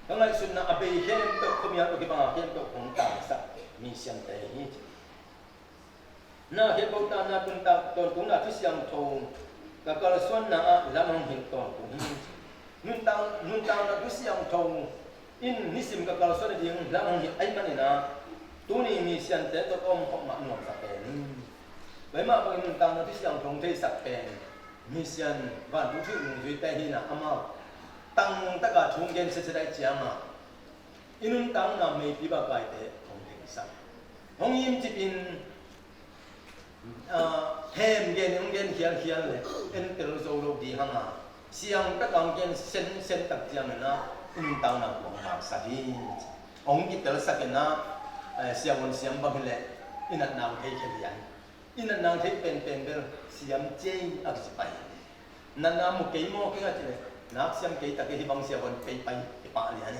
Speaker 1: cái ngày xuân na abe khem tộc không nhớ cái bằng khem tộc không tạm sắc mi xiang te hi na cái bầu ta na tung ta tôn cũng là thứ xiang thâu cái xuân na làm hong hình tôn cũng nun tang là thứ xiang thâu in nisim ka kalso na ding lamang hi ay manina tuni mi sian te to om hok ma nom sa pen bai ma ba in tang na ti siang thong thei sak pen mi sian van du thu ngung zui te hi na ama tang ta ka chung gen se se dai chiang ma inun tang na me pi ba kai te hong thei sak hong yim chi pin hem gen hian le en tel zo lo di hanga siang ta kang gen sen tak chiang na tao nào cũng học sa đi ông cái tờ sa cái na siam bằng lệ in anh nào thấy cái gì in anh nào thấy pen bel siam chơi ở cái bài năn một cái mò cái gì này nạp siam cái ta cái bằng siam cái bài cái bài này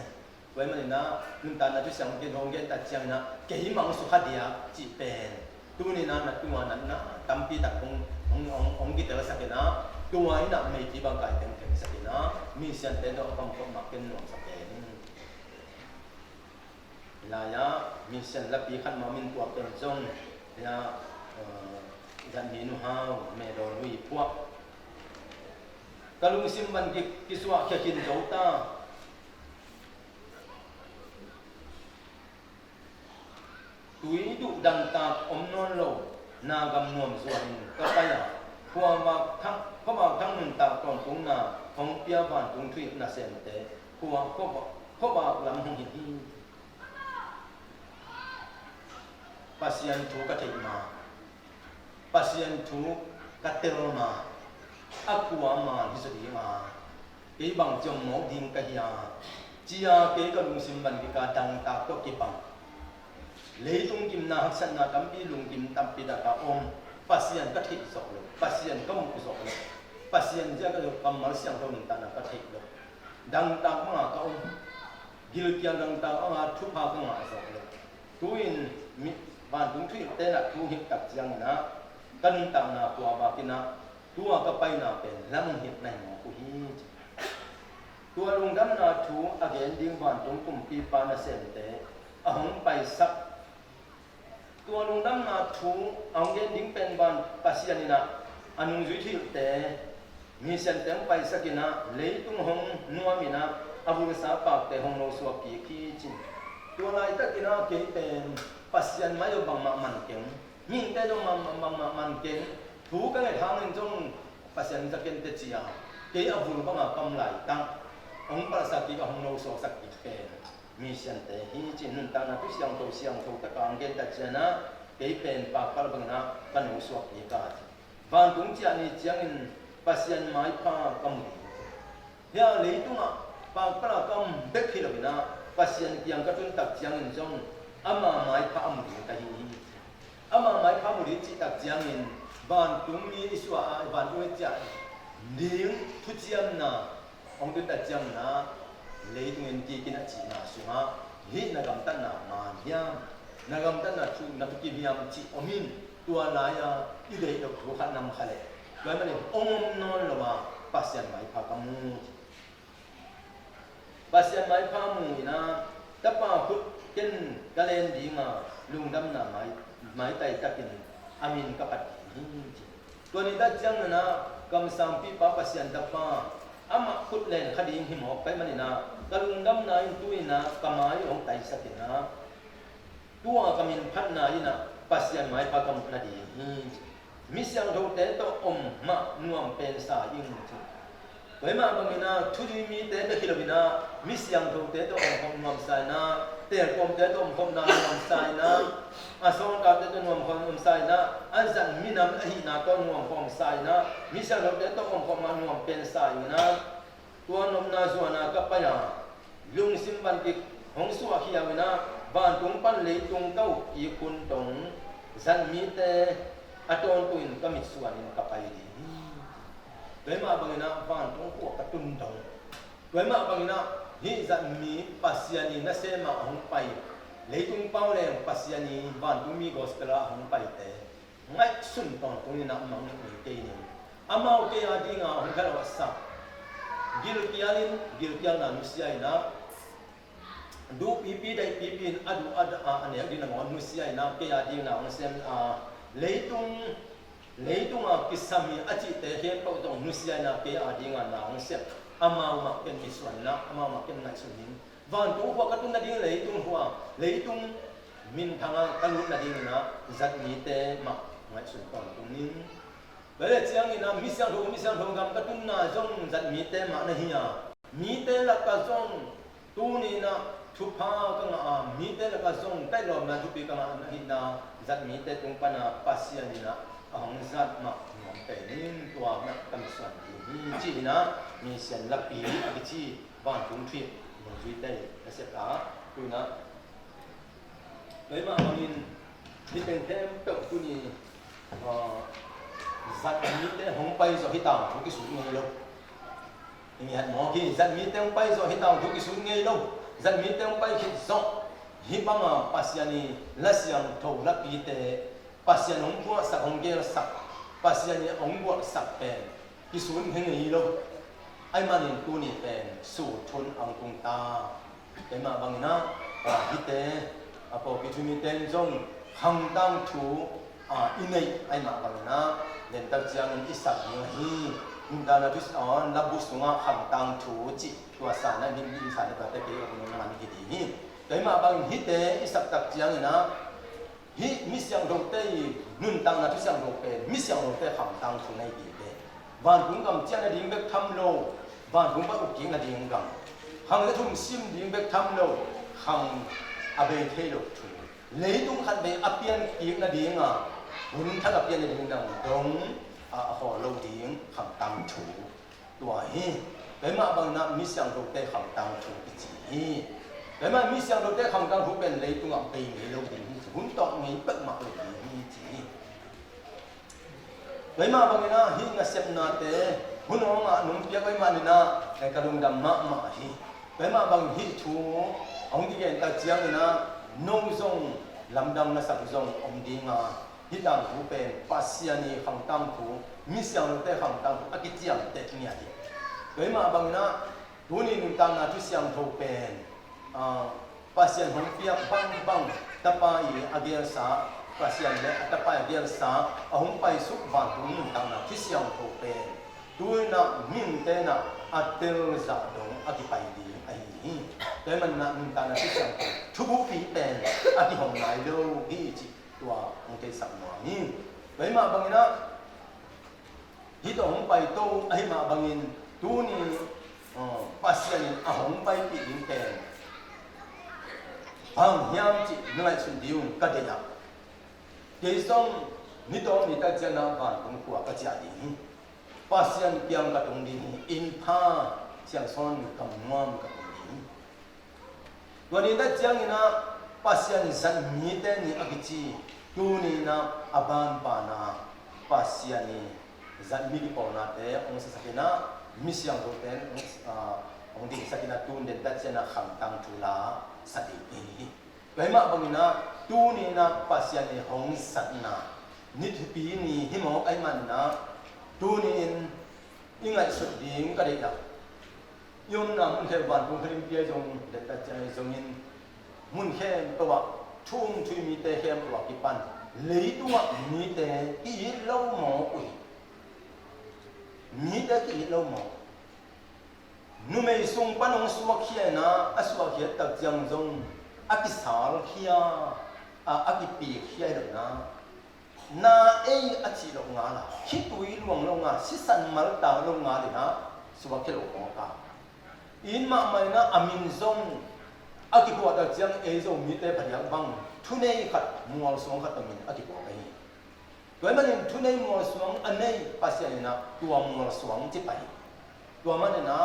Speaker 1: vậy mà na chúng ta na tu siam cái hong cái ta siam na cái mang số hạt dia chỉ pen tu ni na tu na na tam pi ta ông cái tờ sa cái na ตัวนี้นะไม่ที่บางไก่เต็มเต็มสักทีนะมีเสียงเต้นดอกคำมาเป็นหน่วงสักเองลายะมีเสียงละปีขันมามินตัวเป็นจงนะจันมีนุฮาวเมโดนุยพวกกะลุงซิมบันกิสวะแค่กินโจตาตุยดุดังตาอมนอนโลนากำนวมส่วนก็ไปอ่ะพวกมาทั้งเขามาทั้งหนึ่งตาตอนตรงนาของเปียบ้านตรงที่น่าเสียนเตะพวกเขามาลำหงหินปัสยันถูกกระถิ่นมาปัสยันถูกกระเตลมาอักวามาที่สุดมาไอ้บางจงหมอดิงกะยาจีอาเกก็ลุงสิมบันกิกาดังตาก็กิบังเลยตรงกิมนาฮักษณะตั้มปีลุงกิมตั้มปีดากาอมปัสยันกระถิ่นสองเลยปัสยันก็มุกสองเลยปัสยันจะก็ยกกำมัลเสียงตัวหนึ่งตานะกระถิ่นเลยดังตามากาอมกิลกิยดังตาอาทุพาก็มาสองเลยทุยนมิบ้านตรงที่เต้นทุหิกับเจียงนะกันตังนาตัวบากินะตัวก็ไปนาเป็นแล้วมึงเห็นในหมอกูฮีตัวลุงดำนาทูอาเกนดิ้งบ้านตรงกลุ่มปีปานาเซนเตอหงไปสักตัวลุงดำนาทูอาเกนดิ้งเป็นบ้านปัสยานินะอนุจุทิเตมีเซนเตมไปสักินะเลยตุงหงนัวมินะอาบุษาปากเตหงโลสวกีขี้จินตัวลายตะกินะเกเป็นปัสยันไม่ยอมบังมันเก่งยิ่งแต่ยอมบังมันเก่งถูกกันในทางนึงจงปัสยันจะเก่งแต่เจียเกี่ยบุรุษบังกำไหลตั้งองค์ประสักกิของเราสสักกิเป็นมีเสียงแต่ฮีจินตั้งนั้นทุกเสียงตัวเสียงถูกตะการเก่งแต่เจียนะเกี่ยเป็นปากกระบังนะกันอุสวกีกันบางตรงเจียนี่เจียงปัสยันไม่พากำลีเฮียเลยตุงอ่ะปากกระกำเด็กที่เราเป็นนะปัสยันเกี่ยงกระตุ้นตักเจียงจงอามาไม่พามุริตาฮีอามาไม่พามุริจิตักเจียงบ้านตุ้มมีอิสวาบ้านตุ้มเจียดิ้งทุเจียมนะองตุตักเจียงนะเลยตุ้มกีกินจีนะสุมาฮีนักำตันนะมาเบียมนักำตันนะชุนักกิเบียมจีอมินตัวลายอีเดียดถูกขันนำขะเลด้วยมันองนอนละว่าปัสยันไม่พากมูปัสยันไม่พามูนะแต่ป้าพุทธกินกะเลนดีมาลุงดำนาไม้ไต่ตะกินอามินกับปัดหินตัวนี้ได้จังนะกำสังปีป้าปัสยันตะป้าอามาพุทธเลนคดีหิมอไปมันนะกะลุงดำนาอินตุยนะกำไม้ของไต่สักินนะตัวกำมินพันนาอินะปัสยันไม้พากำนาดีมิเสียงโดเตโตอมมะนวมเป็นสายิงเวมาบางนะทุจีมีเตตะคิลบินะมิเสียงโดเตโตอมคมนวมสายนะเตะกอมเตโตอมคมนานวมสายนะอาสงกาเตโตนวมคมสายนะอันสันมินามอหินาก็นวมคมสายนะมิเสียงโดเตโตอมคมนวมเป็นสายนะตัวนมนาส่วนนะกับปะยาลุงสิมบันกิหงสัวขี้ยาวินะบ้านตุงปันเลยตุงเก้าอีคุณตงสันมีเตอาตอนตุนก็มีส่วนนึงกับไปดีโดยมาบางนะบ้านตรงพวกกระตุ้นตรงโดยมาบางนะนี่จะมีปัสยานีนั่นเสมาหงไปเลยตุงเป้าเลยปัสยานีบ้านตุงมีกอสเปล่าหงไปแต่ไม่สุนตอนตรงนี้นะมังมีเกย์นี่อามาโอเคอาดีงาหงกันว่าสักกิลกิยานานุสยานะดูปีได้ปีอดูอันนี้ดีนะงอนนุสยานะเกย์อาดีงาหงเซมเลยตุงกิสามีอาจิตเตเฮปเอาตรงนุสยานะเกอาดีงานนาองเสพอามามาเป็นมิสวนนะอามาเป็นนักสุนินวันตุหัวกระตุ้นนาดีเลยตุงหัวเลยตุงมินทางกระลุนนาดีนะจัดมีเตมาไม่สุนตอนตรงนี้เวลาเจียงนะมิเสียงทงกำกระตุ้นนาจงจัดมีเตมานะฮียมีเตละกะจงตูนี่นะทุพากังมีเตละกะจงใต้ลมนะทุปีกังนะฮีนะจัดมีเตตุงปนาปัสยานีนะองจัดมาเป็นตัวนักการส่วนที่จีนะมีเสียงลับปีกิจีบ้านทุ่งทิพย์มันจุดได้เสียขาดูนะเลยมาเอาอินที่เป็นเทมเปิดตัวนี้จัดมีเตหงไปสหิตางทุกสุดเงยลงนี่ฮะหมอที่จัดมีเตหงไปสหิตางทุกสุดเงยลงจัดมีเตหงไปคิดสองฮิบังปัสยานีลัสยังโทลับปีเตpasien ongbuat sak onggel sak pasien yang ongbuat sak pen กิสุนเฮงอีโลไอ้มันตัวนี้เป็นสูตรชนอังกุงตาแต่มาบางนะฮิเตอพอกิทุมีเต็นจงหังตังถูอินเนยไอ้มาบางนะเดินตักจังอิสักยังฮีมุดานาทุสลับบุษงะหังตังถูจิตัวสารนั้นมีสารแบบแต่เกี่ยวกับมันฮิดีฮีแต่มาบางฮิเตอิสักตักจังนะฮิมิสยังโรเตนุนตังนาทุสยังโรเตมิสยังโรเตหังตังถูในดีเตบ้านผมกำจังดิ่งเบกทำโลบ้านผมบ้านอุกิงดิ่งกำหังจะทุ่มซิมดิ่งเบกทำโลหังอาเบเทโลถูเลยตุ้งขัดเบอเปียนกิงดิ่งหุ่นทักอเปียนดิ่งดังดงหอโลดิ่งหังตังถูตัวฮีแต่มาบางน้ำมิสยังโรเตหังตังถูกิจีแต่มามิสยังโรเตหังตังถูเป็นเลยตุ้งอับเปียนโลดิ่งหุ่นตอกมีเปิกมาโลดิ่งจีไว้มาบางนะฮิงเสพนาเตหุ่นองนุ่มเปียกไว้มานี่นะแต่กระดุมดำมาฮิไว้มาบางฮิทูองที่เกิดตัดเจียงนี่นะนงซงลำดำนะสักซงองดีงาฮิดังหูเป็นปัสยานีขังตังหูมิสยังเตขังตังหูอากิเจียงเตที่นี่ดิไว้มาบางนะดูนี่นุ่มตังนะทุสยังหูเป็นปัสยานหงเปียกบังตะปายอาเกียสาpasien le atapa bial sa ahum pai suk van tung tang na kisiang to pe tuina min te na atel za dong ati pai di ai hi te man na min ta na kisiang thu bu pi pen ati hom nai lo hi chi tua ong te sak no ni bai ma bangina hi to hom pai to ai ma bangin tu ni pasien ahum pai pi din pen hang hiam chi ngai sun diun ka de ya cái sông nít đó nít ta chân nào van cũng qua cái giá đi, pasien piang cái đồng đi in pha siang son cầm ngoam cái đồng đi,วันนี้ta chân như na pasien san mi te ni akichi tu ni na aban pa na pasien ni san mi di pau na te ông sa sakina mi siang do ten ông di sakina tu den ta chân na khang tang tu la sa di ni vậy mà bằng na tu ni na pasien ni hong sat na nit pi ni himo ai man na tu ni in lại sụt điếng cái đấy đó yom na mun khe van bung khem pia jong de ta chai jong in mun khe to chung thui mi te khem wa ki pan lấy tu mi te ki lâu mo ui mi te ki lâu mo nu mei sung panong suwa khia na aswa khia tak jang jong akisal khia akipi khia ro na ei achi lo nga la khi tui luang lo nga si san mal ta lo nga de na suwa khia lo ko ka in ma mai na amin zong akipo da jang e zo mi te phanyang bang thunei khat mual song khat amin akipo kai doi man thu nei mual song anei pasya na tua mual song chi pai tua man na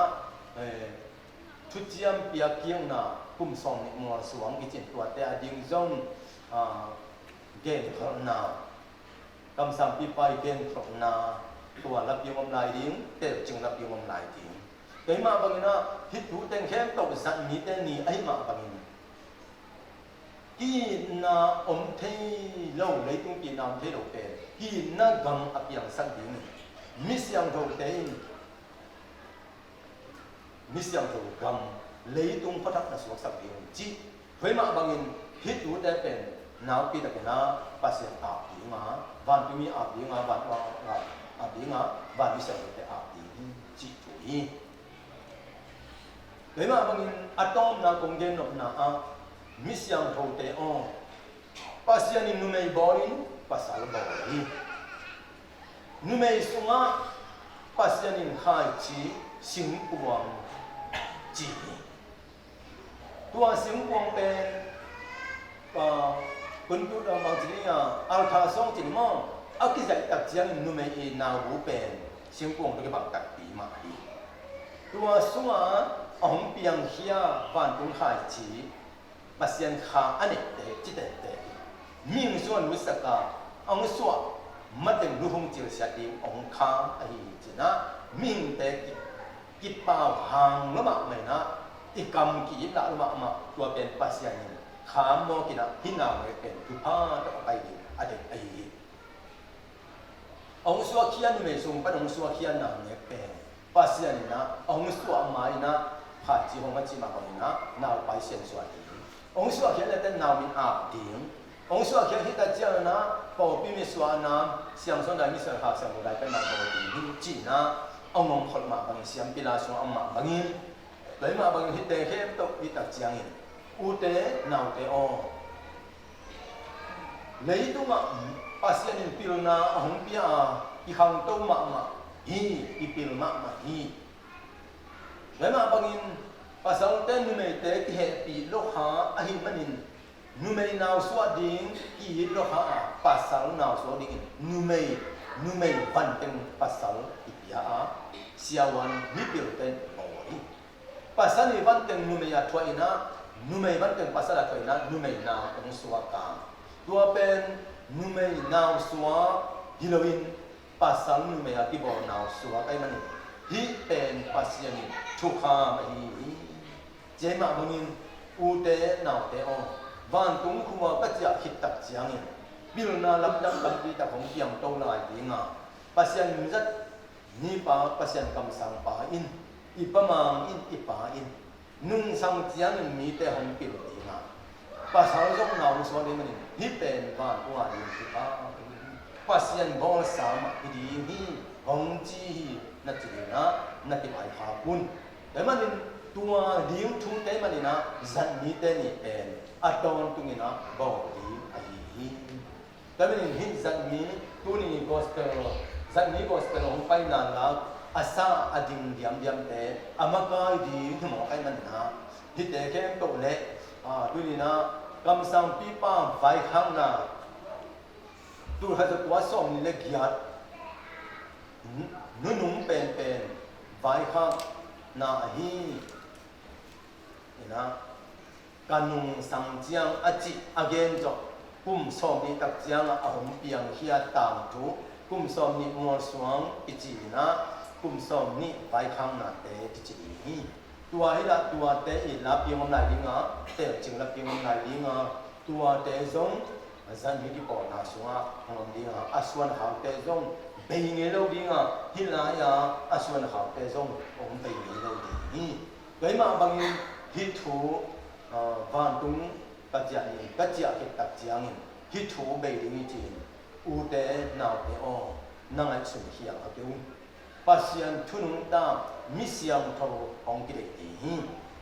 Speaker 1: thu chiam pia kiang na kum song ni mual song ki chin tua te ading zong gen thor na kam sam pi pai gen thor na tua lap yom lai ding te chung lap yom lai ding cái mà bằng na hít thú tên khem tàu sẵn mi tên ni ấy mà bằng khi na om thấy lâu lấy tung tiền nam thấy đầu tên khi na gầm áp yang sẵn tiếng miss yang đầu tên miss yang đầu gầm lấy tung phát thắc là xuống sẵn tiếng chỉ với mà bằng hít thú tên tên nào kia là cái na pasien áp tiếng mà van tumi áp tiếng mà van áp tiếng mà van miss yang đầu tên áp tiếng chỉ tuổi vậy mà bằng atom na công gen na mission thâu te on pasien ni numei borin pasal bori numei sunga pasien in khai chi sing puang chi tua sing puang pen kun tu da mang chi ya alpha song chi mo akizai tak chiang numei na wu pen sing puang ke bang tak pi ma hi tua sunga ông piang hia van tung khai chi pasien kha ane te chi te te ming suan lu saka ông suwa mateng lu hong chil sia ti ông kha ai chi na ming te ki pao hang lo ma mai na ti kam ki la lo ma tua pen pasien ni kha mo ki na hina me pen tu pa to pai ni ade ai ông xua kia ni mấy sung bắt ông xua kia nào nhẹ bền bác sĩ này na ông xua mai na phải chỉ không có chỉ mà còn na nào phải xem xua đi ông xua kia là tên nào mình áp điểm ông xua kia khi ta chơi na bảo bị mình xua na xem xong là mình sẽ học xem một đại cái nào bảo điểm chỉ na ông học mà bằng xem bị la xua ông mà bằng in lấy mà bằng hít đề hết tục bị tập giang in u tế nào tế o lấy tu mà bác sĩ này pil na ông bia cái hàng tu mà hi cái pil mà hi lấy mà bằng in bác sĩ tên nu mày tế cái hệ bị lốc há ahi manin nu mày nào xóa điên cái lốc há bác sĩ nào xóa điên nu mày văn tên bác sĩ cái bia siawan ni pil tên oi bác sĩ này văn tên nu mày thuai na nu mày văn tên bác sĩ là thuai na nu mày nào ông xóa cả tua pen nu mày nào xóa Halloween pasal nu mày cái bộ nào xóa cái mình hi pen pasien chuk ha mà hi chế mà bằng u tế nào tế o van tung khu mà bất giác hít tập giang in bil na lâm đâm lâm đi tập không kiềm đâu lại đi ngà pasien rất ni pa pasien cầm sang pa in ipa mang in ipa in nung sang giang mi tế không kịp đi ngà pasal giống nào xóa đi mình hi pen van tung à đi pa pasien bol sama đi hi hong chi na chỉ na cái bài học quân để mà nên tua điểm thu tế mà nên na dẫn mi tế ni pen aton tu ni na bảo đi ai để mà nên hin dẫn mi tu ni gospel dẫn mi gospel không phải là asa ading diam tế amaka đi thì mà cái mình na hít tế cái tổ lệ tu ni na cầm sang pipa vài khang na tu hay là quá sòng ni lệ giat nu nung pen vai khang na hi na kanung sang jiang achi again jo kum som ni tak jiang a hom piang hia tam thu kum som ni mo suang ichi na kum som ni vai khang na te ichi hi tua hi la tua te i la piang lai linga te ching la piang lai linga tua te zong zan hi ki po na sunga hom linga aswan ha te zong bây nghe đâu đi ngà hi lại xuân học để dùng ông bây nghe đâu đi vậy mà bằng hi thủ van tung các gia cái tập giang hi thủ bây đi như thế u tế nào thế o năng ai xuân hiang ở đâu pasien thunung ta misiang thâu ông cái đi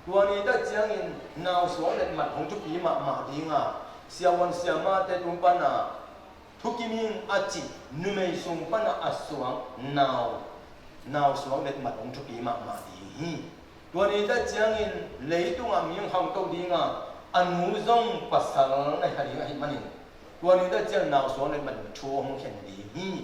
Speaker 1: tua ni ta giang nào số lệ mặt ông chụp ý mà đi ngà siawan siama te tung pan thukimin achi numei sung pana aswang nào suang let mat ong thuki ma di tuani ta changin leitung aming hang to dinga anu zong pasal nai hari ngai manin tuani ta chang nào suang let mat thu hong khen di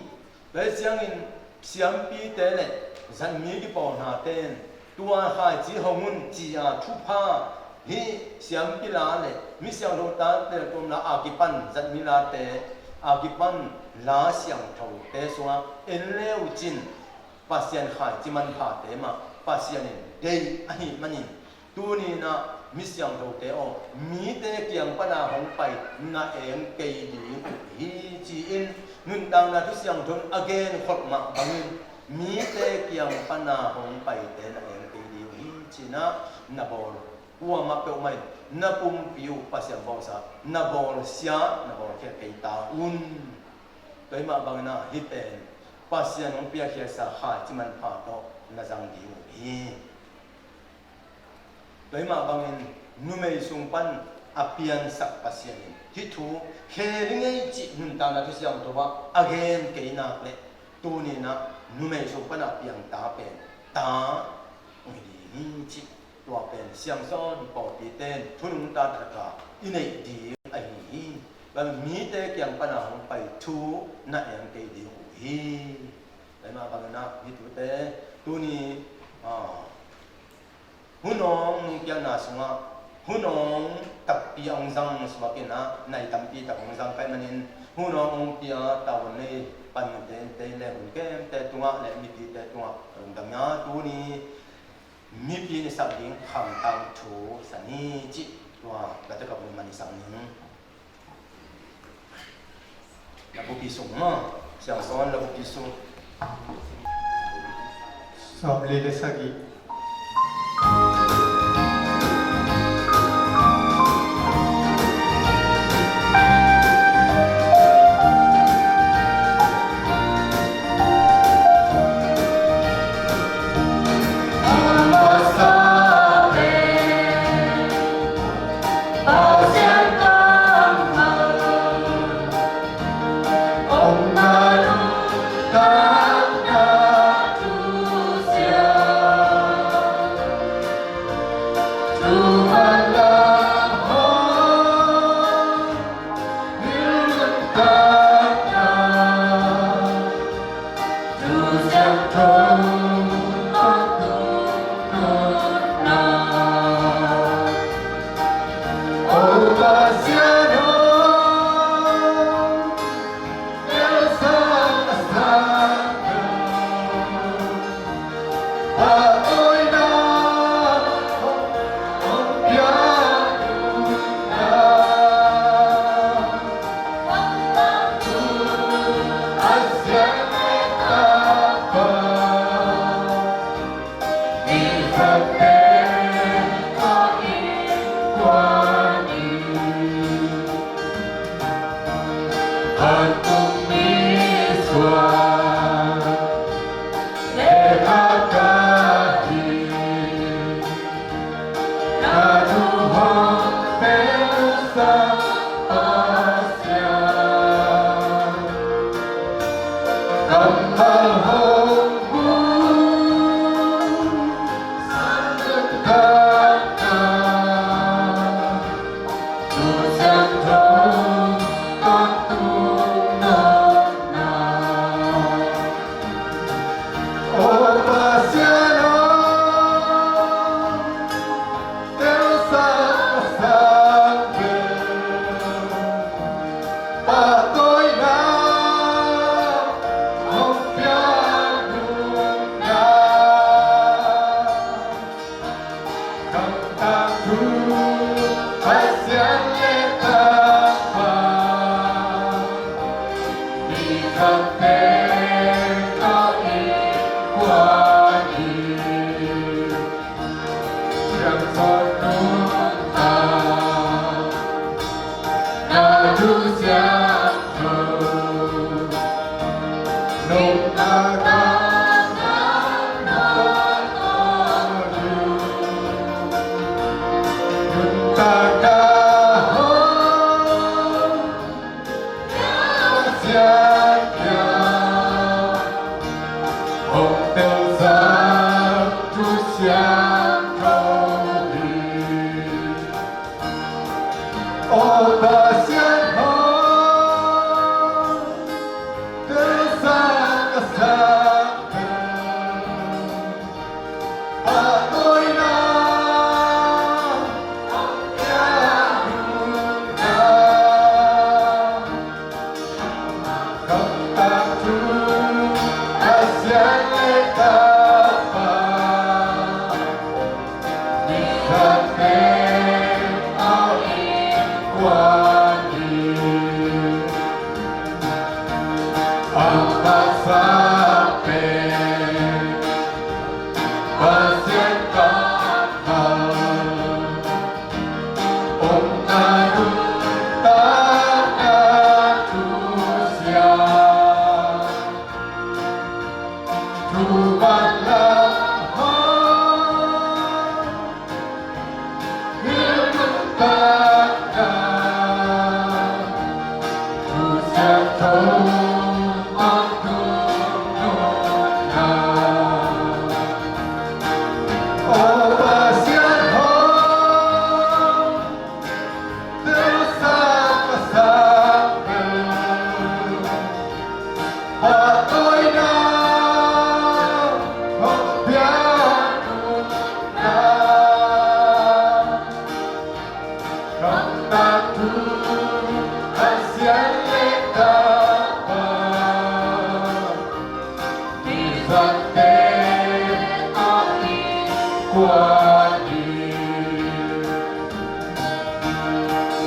Speaker 1: le changin siam pi te le zan mi ki paw na ten tua hai chi hongun chi a thu pha hi siam pi la le mi siang lo ta te tum na a ki pan zan mi la te agipan la siang thau te sunga enleu chin pasien khai chiman pha te ma pasien dei ahi mani tu ni na mi siang thau te o mi te kiang pana hong pai na em ke di hi chi in nun dang na tu siang thon again khot ma bangin mi te kiang pana hong pai te na em ke di hi chi na bol uwa ma pe mai na pum piu pasien bosa na bol sia na bol ke ta un toi ma bang na hi pen pasien ong pia ke sa ha chiman pha to na jang di hi toi ma bang nu mei sung pan apian sak pasien hi thu khe ringai chi nun ta na tu siang to ba again ke na le tu ni na nu mei sung pan apiang ta pen ta oi di chi tua pen siang son bỏ đi tên thun ta thật cả in này đi ai và mỹ tế kiang pana hong pai thu na em cái điều hi đấy mà bằng na đi tu tế tu ni hun nong kiang na sunga hun nong tập pi ông răng sma cái na này tập pi tập ông răng cái manin hun nong pia tàu này pan tế lệ hun kem tế tunga lệ mi ti tế tunga đồng nhá tu ni mi pi ni sang ding ham tang thu sani chi tua la ta ka bu mani sang ning la bu pi sung ma 想说了不技术。
Speaker 3: Sob lele sagi.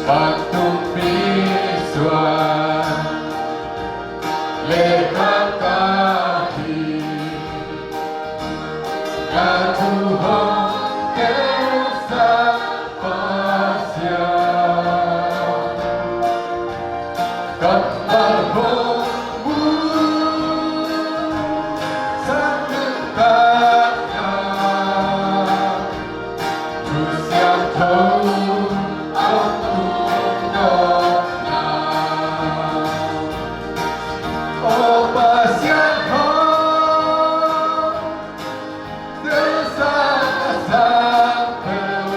Speaker 2: Waktu piswa tu xiang thâu ông tu đô na ô ba xiang thâu đưa sang sang thâu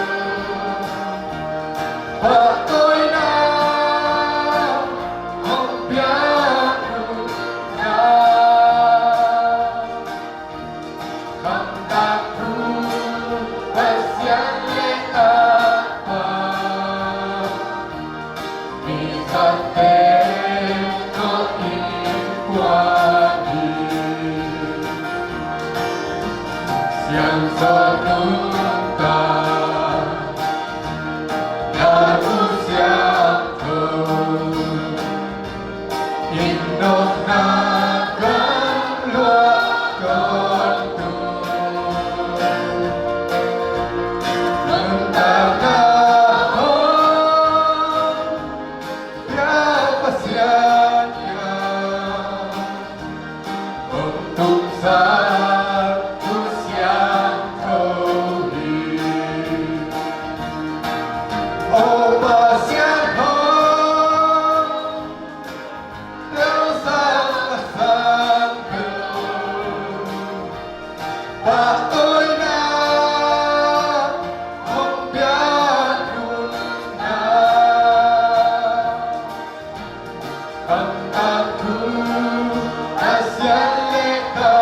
Speaker 2: và tôi nào không biết được không đạt thu và xiang lệ vì thật thế có in qua đi xiang gió nước ta đã u xiang thâu in nốt na cơn lúa con tu nương ta ca hôn ya pa xiang ya ông tung sa tu xiang thâu đi ô ba xiang thâu nếu sang sang cầu và tôi đã không biết luôn không ta thu đã xiang lệ ta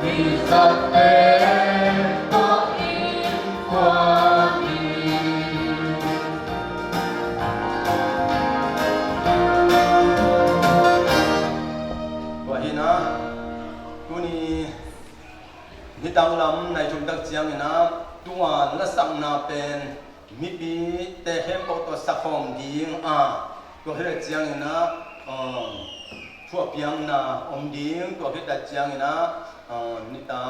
Speaker 2: vì giọt tên có in qua đi
Speaker 1: Wahina kuni hitang lam nai chung tak chiang ina tuan la sang na pen mi bi te hem po to sakhom ding a to he chiang ina phua piang na om ding to he ta chiang ina nita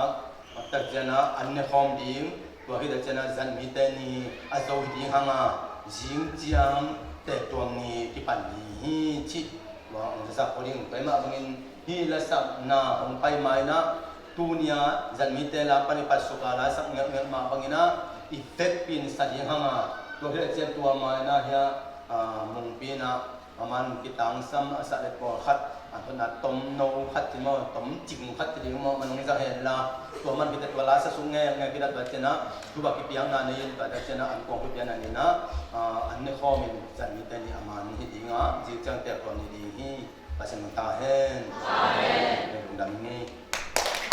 Speaker 1: tak jana anne khom ding to he ta jana zan mi te ni azo ding hanga jing chiang te tuang ni ki pan ni hi chi wa ong sa koling pai ma bangin hi la sak na ong pai mai na tunia zan mi te la pani pasuka la sak ngel ngel ma bangina effect pin sa ding hanga to he chen tua mai na ya mung pina aman kitang sam asa le ko khat atuna tom no khat ti mo tom ching khat ti mo manung za he la to man bitet wala sa sunge nge bidat ba chena tu ba ki piang na nei ba da chena an ko piang na ni na an ne khom in zan mi te ni aman hi dinga ji chang te ko ni di hi ba sen ta hen amen dam ni